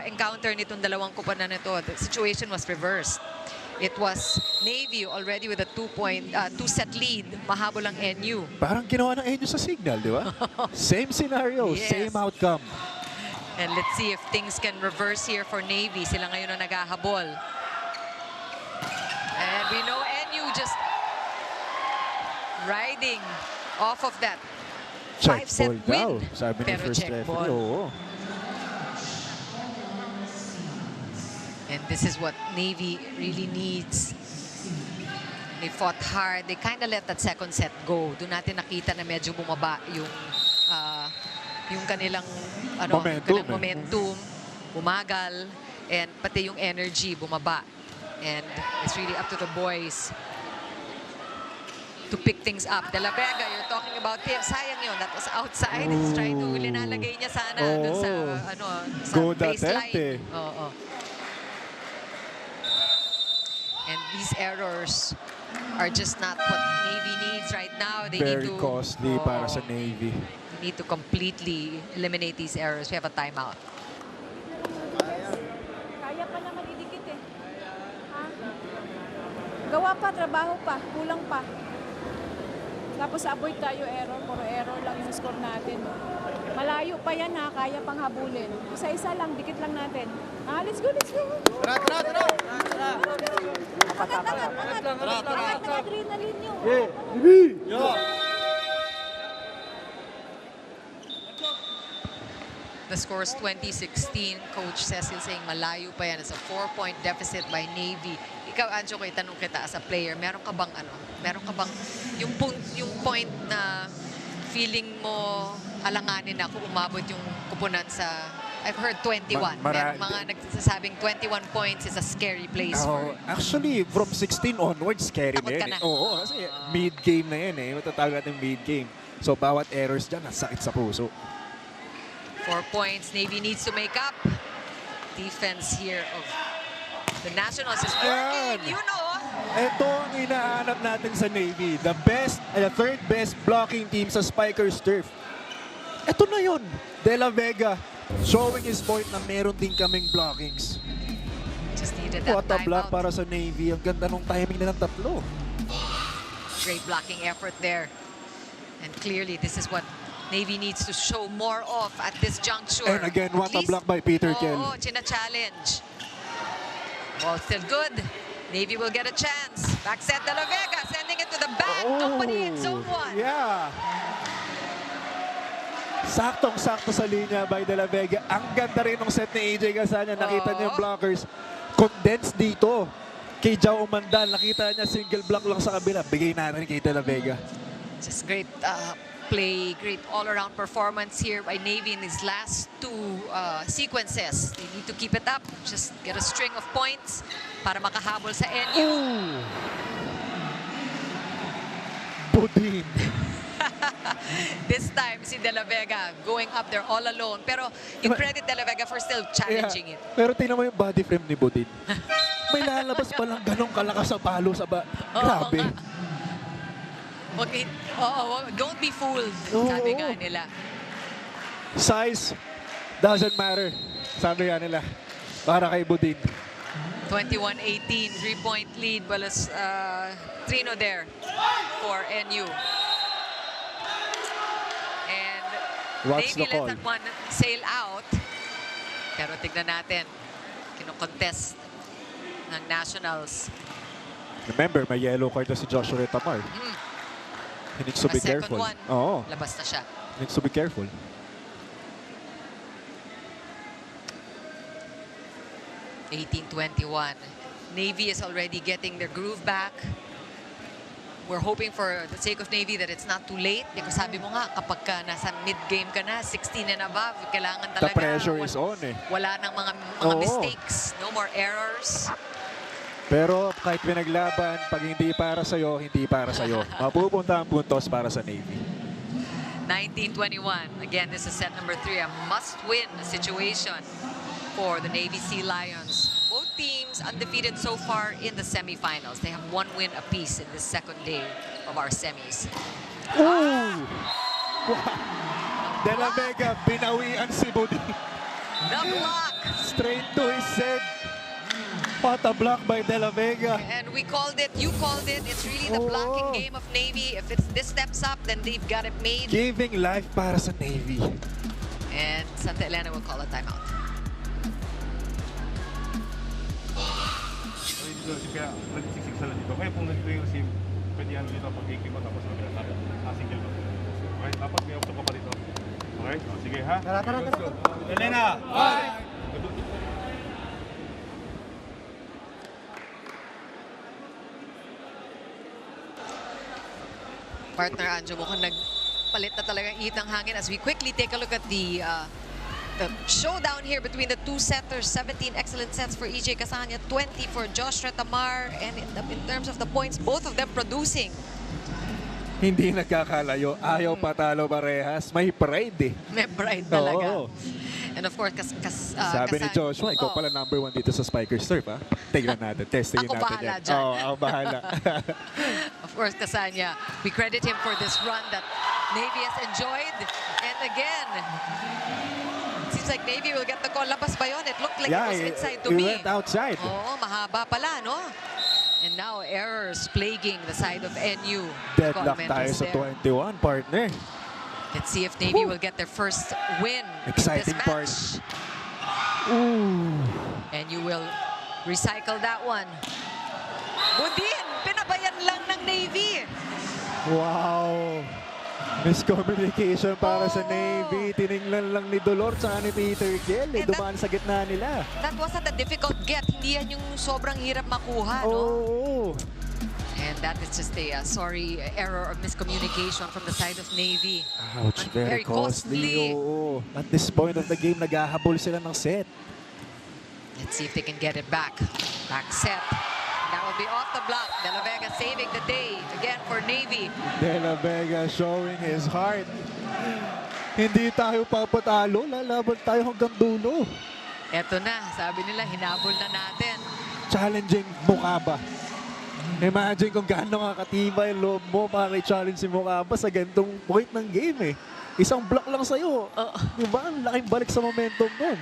encounter nitong dalawang kupanan nito, the situation was reversed. It was Navy already with a two-set lead. Mahabol ang NU. Parang ginawa ng Enyo sa signal, di ba? Same scenario, Yes. same outcome. And let's see if things can reverse here for Navy. Sila ngayon ang naghahabol. And we know NU just riding off of that Check 5-set ball daw, win. sabi ni Pero first check referee. ball. Oo. And this is what Navy really needs. They fought hard. They kind of let that second set go. Doon natin nakita na medyo bumaba yung kanilang momentum, bumagal, and pati yung energy bumaba. And it's really up to the boys to pick things up. De La Vega, you're talking about him. Sayang yun. That was outside. He's trying to linalagay niya sana dun sa, sa Good baseline. attempt eh. Oo. And these errors are just not what Navy needs right now. They Very need to, costly para sa Navy. They need to completely eliminate these errors. We have a timeout. Kaya pa naman idikit eh. Ha? Gawa pa, trabaho pa, kulang pa. Tapos avoid tayo error, puro error lang yung score natin. Malayo pa yan ha, kaya pang habulin. Isa-isa lang, dikit lang natin. Let's go, let's go. Tara! Angat ng adrenaline nyo. The score is 2016. Coach Cecil saying malayo pa yan. It's a 4-point deficit by Navy. Ikaw, Anjo, ko itanong kita as a player, meron ka bang yung point na feeling mo alanganin na kung umabot yung kupunan sa, I've heard 21. Meron mga nagsasabing 21 points is a scary place for... Actually, from 16 onwards, scary Takot na ka yan. na. Oo, kasi mid-game na yan eh. Matatawag natin mid-game. So, bawat errors dyan, nasakit sa puso. 4 points. Navy needs to make up. Defense here of the Nationals is working. Yan. You know. Ito ang hinahanap natin sa Navy. The third best blocking team sa Spikers Turf. Ito na yun. De La Vega showing his point na meron din kaming blockings. Just needed that What a block timeout. para sa Navy. Ang ganda ng timing na ng tatlo. Great blocking effort there. And clearly, this is what Navy needs to show more of at this juncture. And again, At what a least- block by Peter Kiel. Oo, china-challenge. Well, still good. Navy will get a chance. Back set De La Vega, sending it to the back. Nobody in zone 1. Yeah. Saktong-sakto sa linya by De La Vega. Ang ganda rin ng set ni AJ Casania. Nakita niyo yung blockers. Condensed dito. Kay Jao Umandal, nakita niya single block lang sa kabila. Bigay natin kay De La Vega. Just great play, great all-around performance here by Navy in these last 2 sequences. They need to keep it up, just get a string of points para makahabol sa NU. Budin. This time, si De La Vega going up there all alone. Pero you credit De La Vega for still challenging it. Pero tingnan mo yung body frame ni Budin. May lalabas pa lang ganong kalakas sa palo sa Grabe. Okay. Don't be fooled, sabi nga nila. Size doesn't matter. Sabi nga nila. Para kay Budin. 21-18, 3-point lead. Balas Trino there for NU. And What's Navy the call? let that one sail out. Pero tignan natin. Kino-contest ng Nationals. Remember, may yellow card na si Joshua Retamar. He needs to be careful. One, Oo. labas na siya. Needs to be careful. (18-21). Navy is already getting their groove back. We're hoping for the sake of Navy that it's not too late because sabi mo nga kapag ka nasa mid-game ka na, 16 and above, kailangan The talaga. pressure is on eh. Wala nang mga Oo. mistakes, no more errors. Pero kahit pinaglaban, pag hindi para sa'yo, hindi para sa'yo. Mapupunta ang puntos para sa Navy. 19-21. Again, this is set number 3. A must-win situation for the Navy Sea Lions. Both teams undefeated so far in the semifinals. They have 1 win apiece in this second day of our semis. Wow! De La Vega, binawian si Budin. The block! Straight to his head. What a block by De La Vega. And we called it, you called it. It's really the blocking game of Navy. If this steps up, then they've got it made. Giving life para sa Navy. And Santa Elena will call a timeout. Kaya nag-siksik sila dito. Kaya kung nandito yung receive, pwede yan dito pag-game mo tapos single mo. Okay, dapat may option ka pa dito. Okay, sige ha? Tara. Elena! Bye! Partner Anjo, mukhang nagpalit na talagang itang hangin as we quickly take a look at the showdown here between the 2 setters. 17 excellent sets for EJ Casania, 20 for Josh Retamar, and in terms of the points, both of them producing. Hindi nagkakalayo. Ayaw patalo parehas. May pride eh. May pride talaga. Oo. And of course, Sabi ni Joshua, ikaw pala number 1 dito sa Spikers Turf, ha? Tignan natin, testingin Ako natin bahala yan. dyan. Oo, ako bahala. Of course, Casania, we credit him for this run that Navy has enjoyed. And again, it seems like Navy will get the call. Labas ba yun? It looked like it was inside to he me. went outside. Oo, mahaba pala, no? And now errors plaguing the side of NU. Deadlock tayo Commenters sa there. 21, partner. Let's see if Navy will get their first win Exciting in this part. match. Ooh. And you will recycle that one. Budin, pinabayan lang ng Navy. Wow. Miscommunication para sa Oo. Navy. Tiningnan lang ni Dolor sa ni Peter Gill. And Dumaan sa gitna nila. That wasn't a difficult get. Hindi yan yung sobrang hirap makuha, no? Oo. And that is just a error of miscommunication from the side of Navy. Ouch, very costly. Oo. At this point of the game, naghahabol sila ng set. Let's see if they can get it back. Back set. That will be off the block. De La Vega saving the day again for Navy. De La Vega showing his heart. Hindi tayo papatalo. Lalaban tayo hanggang dulo. Eto na, sabi nila, hinabol na natin. Challenging Mukaba. Imagine kung gaano kakatibay yung loob mo para i-challenge si Mukaba sa ganitong point ng game eh. Isang block lang sa'yo. Diba? Ang laking balik sa momentum nun.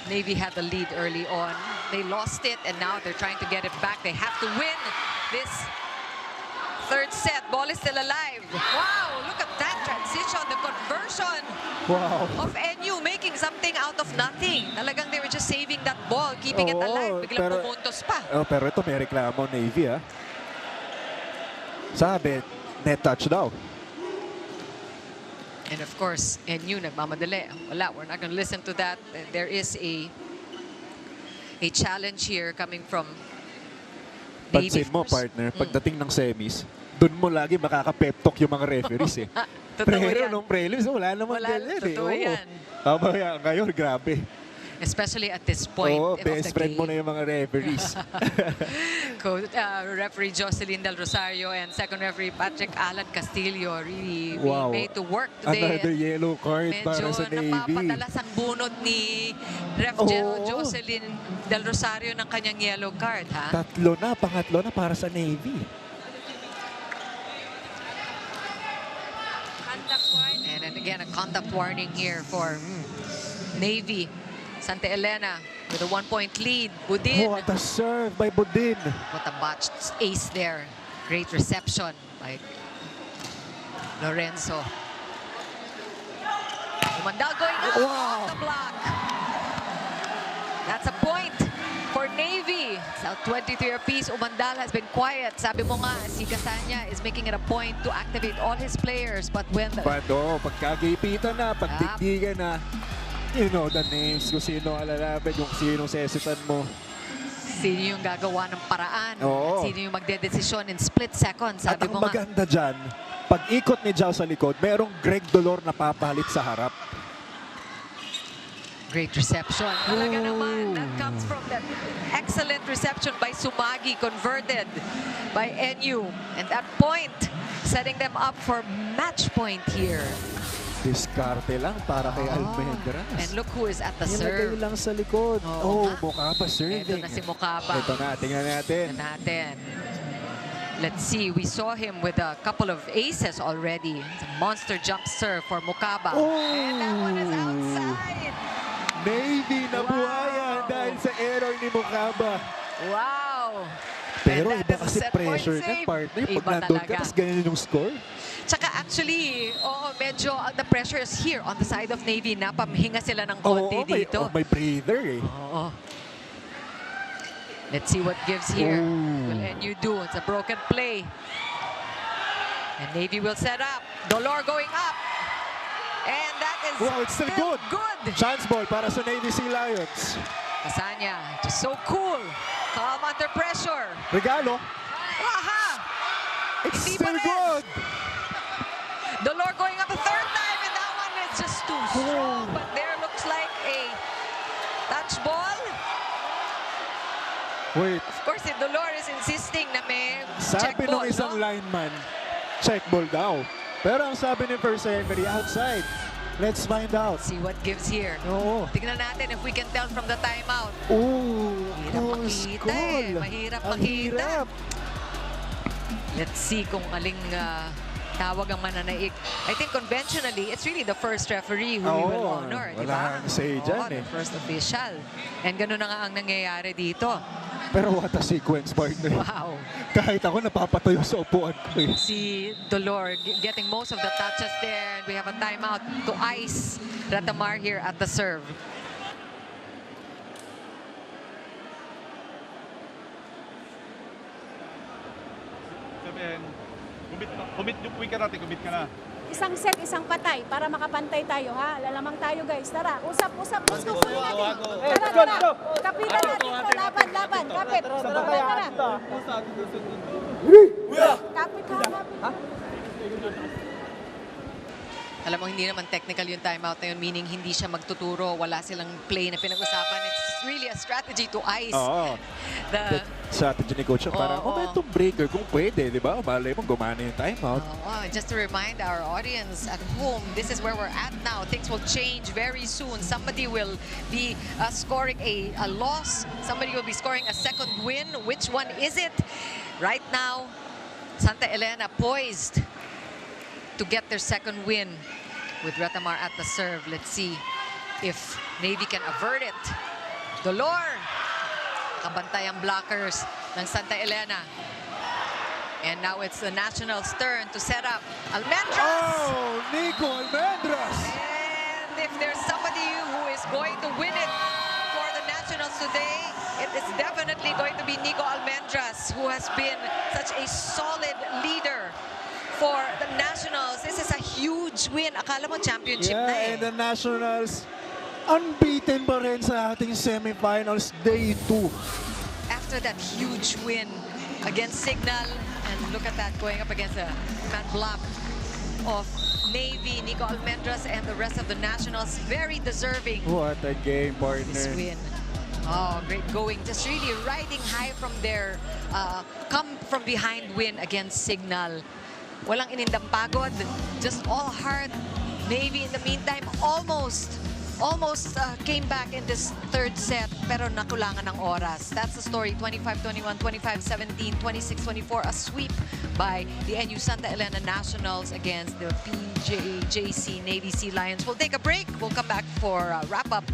Navy had the lead early on. They lost it and now they're trying to get it back. They have to win this third set. Ball is still alive. Wow, look at that transition. transition, the conversion Wow. of NU making something out of nothing. Talagang they were just saving that ball, keeping it Oo, alive. Biglang pero- pumuntos pa. Oh, pero ito may reklamo Navy ah. Sabi, net touch daw. And of course, NU nagmamadali. Wala, we're not going to listen to that. There is a challenge here coming from Navy Pansin mo, first. partner, pagdating ng semis, doon mo lagi makaka-pep talk yung mga referees eh. Totoo Pero yan. nung prelims, wala namang Wala, ganyan eh. totoo Oo. yan. Mamaya, ngayon, grabe. Especially at this point Oo, of best the friend mo na game. yung mga referees. Referee Jocelyn Del Rosario and second referee Patrick Alan Castillo really Wow. being made to work today. Another yellow card para Medyo sa Navy. napapadalas ang bunot ni Ref Oo. Jocelyn Del Rosario ng kanyang yellow card, ha? Pangatlo na para sa Navy. And then again, a contact warning here for Navy. Santa Elena with a 1-point lead. Budin. What a serve by Budin. What a botched ace there. Great reception by Lorenzo. Umandal going up off the block. That's a point for Navy. It's now 23 apiece. Umandal has been quiet. Sabi mo nga, si Casanya is making it a point to activate all his players. But when the... But pagkagipitan na, pagdigdigan na, you know the names, kung sino alalapit, kung sino sesitan mo. Sino yung gagawa ng paraan? Oo. At sino yung magdedesisyon in split seconds? At Sabi ang mo nga. maganda dyan, pag ikot ni Jao sa likod, merong Greg Dolor na papalit sa harap. Great reception. Talaga naman, that comes from that excellent reception by Sumagi, converted by NU. And that point, setting them up for match point here. Diskarte lang para kay Almendras. And look who is at the Nilagay serve. lang sa likod. Oo nga. Mukaba serving. Ito na si Mukaba. Ito na, tingnan natin. Tingnan natin. Let's see, we saw him with a couple of aces already. It's a monster jump serve for Mukaba. And that one is outside. Navy nabuhayan dahil sa error ni Mukaba. Wow! Pero And that iba is a kasi set point pressure save. ng partner. Pag Iba nandun ka, talaga. tapos ganyan yung score. Tsaka actually, medyo the pressure is here on the side of Navy na pamhinga sila ng konti dito. May breather eh. Oo. Let's see what gives here. Will NU do? It's a broken play. And Navy will set up. Dolor going up. And that is Wow, it's still good. Chance ball para sa Navy Sea Lions. Casanya, just so cool. Calm under pressure. Regalo. Aha! It's Hindi still pa rin. good. Dolor going up a third time, and that one is just too strong. But there looks like a touch ball. Wait, Of course, si Dolor is insisting na may check sabi ball, nung isang no? lineman, check ball daw. Pero ang sabi ni first referee, outside. Let's find out. See what gives here. Oo. Tignan natin if we can tell from the timeout. Ooh, Mahirap close makita call. Mahirap Ang makita. hirap. Let's see kung aling tawag ang mananaig. I think conventionally, it's really the first referee who we will Oo, honor. wala Diba? kang say dyan the eh. first official. And ganun na nga ang nangyayari dito. Pero what a sequence, partner. Wow. Kahit ako napapatayo sa upuan ko eh. Si Dolor getting most of the touches there. And we have a timeout to ice Ratamar here at the serve. Sabihin, commit yung week natin, commit ka na. Isang set, isang patay para makapantay tayo, ha? Lalamang tayo, guys. Tara, usap. Let's go, puno natin. Tara. Kapitan natin to. Laban. Kapit. Tara. Kapit. Alam mo, hindi naman technical yung timeout na yun, meaning hindi siya magtuturo, wala silang play na pinag-usapan. It's really a strategy to ice Oo. the... Strategy ni coach, parang Oo. momentum breaker kung pwede, di ba? Malay mo, gumana yung timeout. Just to remind our audience at home, this is where we're at now. Things will change very soon. Somebody will be scoring a loss. Somebody will be scoring a second win. Which one is it? Right now, Santa Elena poised to get their second win with Ratamar at the serve. Let's see if Navy can avert it. Dolor! Kabantay ang blockers ng Santa Elena. And now it's the Nationals' turn to set up Almendras. Oh, Nico Almendras! And if there's somebody who is going to win it for the Nationals today, it is definitely going to be Nico Almendras, who has been such a solid leader for the Nationals. This is a huge win. Akala mo championship na eh. And the Nationals, unbeaten pa rin sa ating semifinals, day 2. After that huge win against Signal, and look at that, going up against a man block of Navy, Nico Almendras, and the rest of the Nationals, very deserving What a game, this partner. win. Oh, great going. Just really riding high from their come from behind win against Signal. Walang inindang pagod, just all heart. Navy in the meantime almost came back in this third set, pero nakulangan ng oras. That's the story. 25-21, 25-17, 26-24, a sweep by the NU Santa Elena Nationals against the PJJC Navy Sea Lions. We'll take a break. We'll come back for a wrap-up.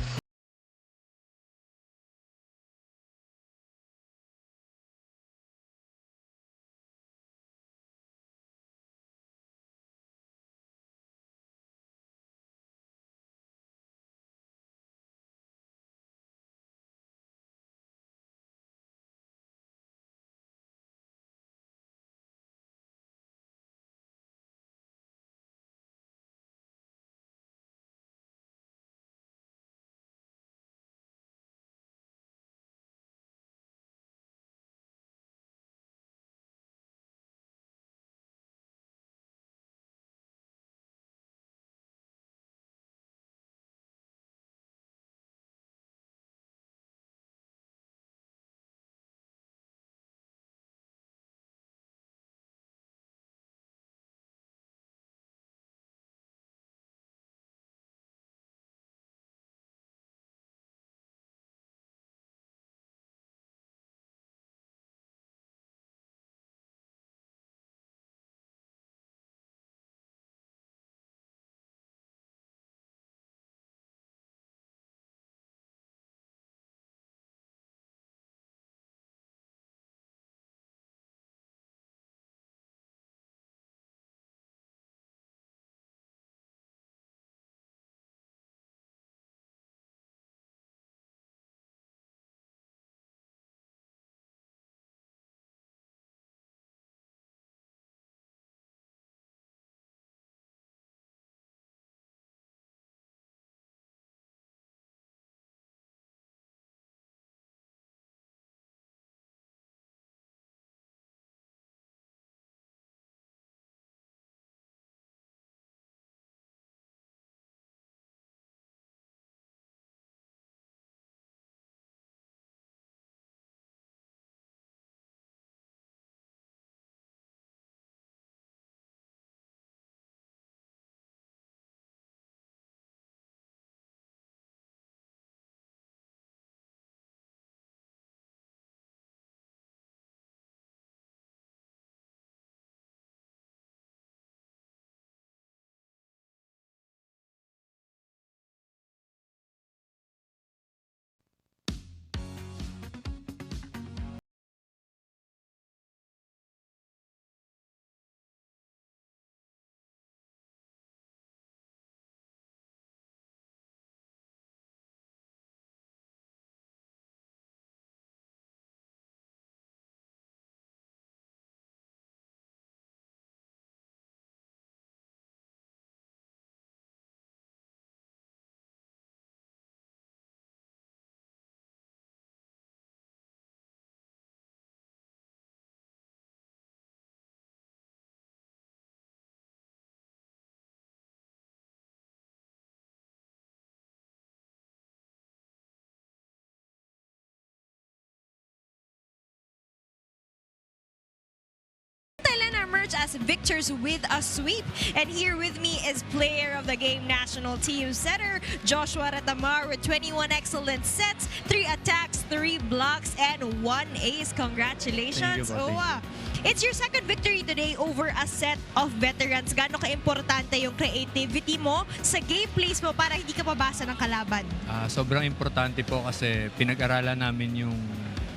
emerge as victors with a sweep. And here with me is player of the game national team setter Joshua Retamar with 21 excellent sets, 3 attacks, 3 blocks, and 1 ace. Congratulations, Owa. It's your second victory today over a set of veterans. Gaano ka-importante yung creativity mo sa gameplays mo para hindi ka mabasa ng kalaban? Sobrang importante po kasi pinag-aralan namin yung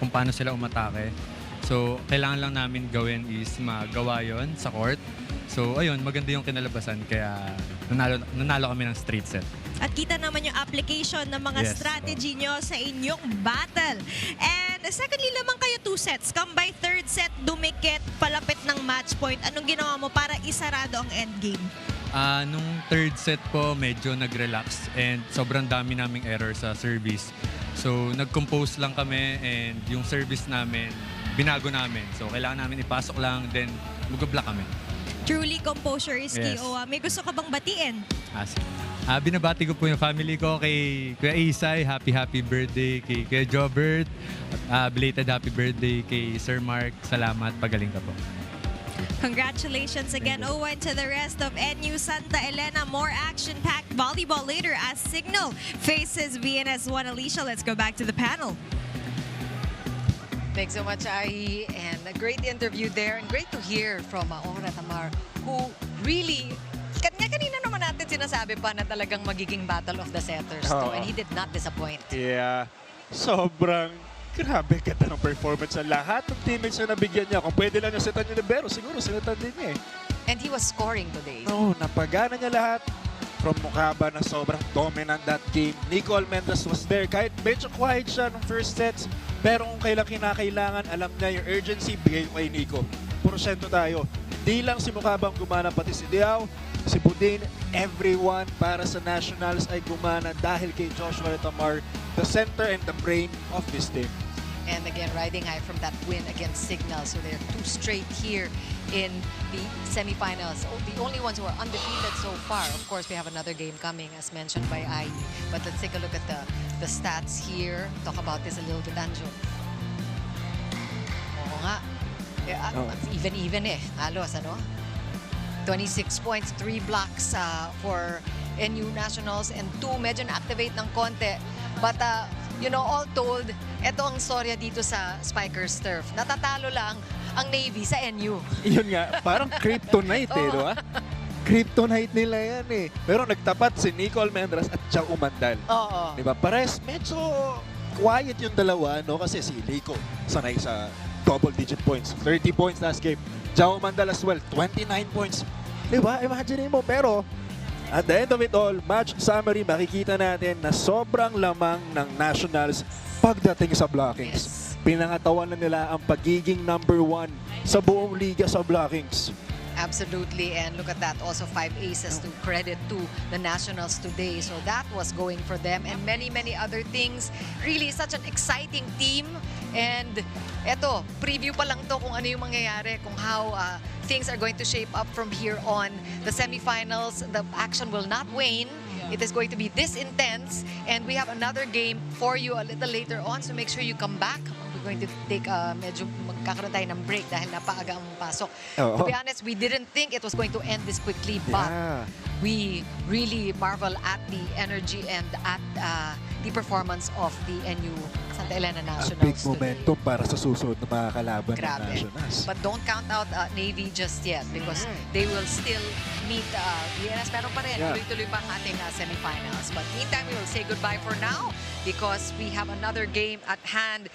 kung paano sila umatake. So, kailangan lang namin gawin is magawa yon sa court. So, ayun, maganda yung kinalabasan kaya nanalo kami ng straight set. At kita naman yung application ng mga Yes, strategy nyo sa inyong battle. And secondly lamang kayo 2 sets. Come by third set, dumikit, palapit ng match point. Anong ginawa mo para isarado ang endgame? Nung third set po, medyo nag-relax and sobrang dami naming error sa service. So, nag-compose lang kami and yung service namin, binago namin. So, kailangan namin ipasok lang, then mag-block kami. Truly, composure is key. Yes. O, may gusto ka bang batiin? Binabati ko po yung family ko kay Kuya Isay, happy birthday, kay Kuya Jobert, belated happy birthday kay Sir Mark. Salamat, pagaling ka po. Congratulations again, Owen, to the rest of NU Santa Elena. More action-packed volleyball later as Signal faces VNS1. Alicia, let's go back to the panel. Thanks so much, Ai. And a great interview there. And great to hear from Ora Tamar, who really, kanina naman natin sinasabi pa na talagang magiging battle of the setters to. Oo. And he did not disappoint. Yeah, sobrang grabe ganda ng performance ng lahat ng teammates na nabigyan niya. Kung pwede lang niya setan yung libero, siguro setan din niya eh. And he was scoring today. No, napagana niya lahat. From Mukaba na sobrang dominant that game. Nico Almendras was there. Kahit medyo quiet siya nung first sets, pero kung kailan kinakailangan, alam niya yung urgency, bigay ko kay Nico. Porsyento tayo. Di lang si Mukaba ang gumana, pati si Diao, si Budin, everyone para sa Nationals ay gumana dahil kay Joshua Tamar, the center and the brain of this team. And again, riding high from that win against Signal. So they're 2 straight here in the semifinals. The only ones who are undefeated so far. Of course, we have another game coming, as mentioned by Ai. But let's take a look at the stats here. Talk about this a little bit, Anjo. Oo nga. Even eh. Halos, ano? 26 points, 3 blocks for NU Nationals, and 2 medyo na-activate ng konti. But you know, all told, ito ang storya dito sa Spikers Turf. Natatalo lang ang Navy sa NU. Yun nga, parang kryptonite eh, di ba? Kryptonite nila yan eh. Pero nagtapat si Nico Almendras at Chao Umandal. Oo. Di ba? Pares, medyo quiet yung dalawa, no? Kasi si Nico sanay sa double-digit points. 30 points last game. Chao Umandal as well, 29 points. Di ba? Imagine mo. Pero, at the end of it all, match summary, makikita natin na sobrang lamang ng Nationals pagdating sa blockings. Yes. Pinangatawan na nila ang pagiging number 1 sa buong liga sa blockings. Absolutely, and look at that, also 5 aces to credit to the Nationals today. So that was going for them, and many other things. Really, such an exciting team. And eto, preview pa lang to kung ano yung mangyayari, kung how things are going to shape up from here on. The semifinals, the action will not wane. It is going to be this intense, and we have another game for you a little later on, so make sure you come back. We're going to take medyo magkakaroon tayo ng break dahil napaaga ang pasok. Oo. To be honest, we didn't think it was going to end this quickly, but Yeah. we really marvel at the energy and at the performance of the NU Santa Elena A Nationals big today. momentum para sa susunod na mga kalaban ng Grabe. Nationals. But don't count out Navy just yet because they will still meet VNS. Meron pa rin, Yeah. tuloy-tuloy pa ang ating semifinals. But meantime, we will say goodbye for now because we have another game at hand.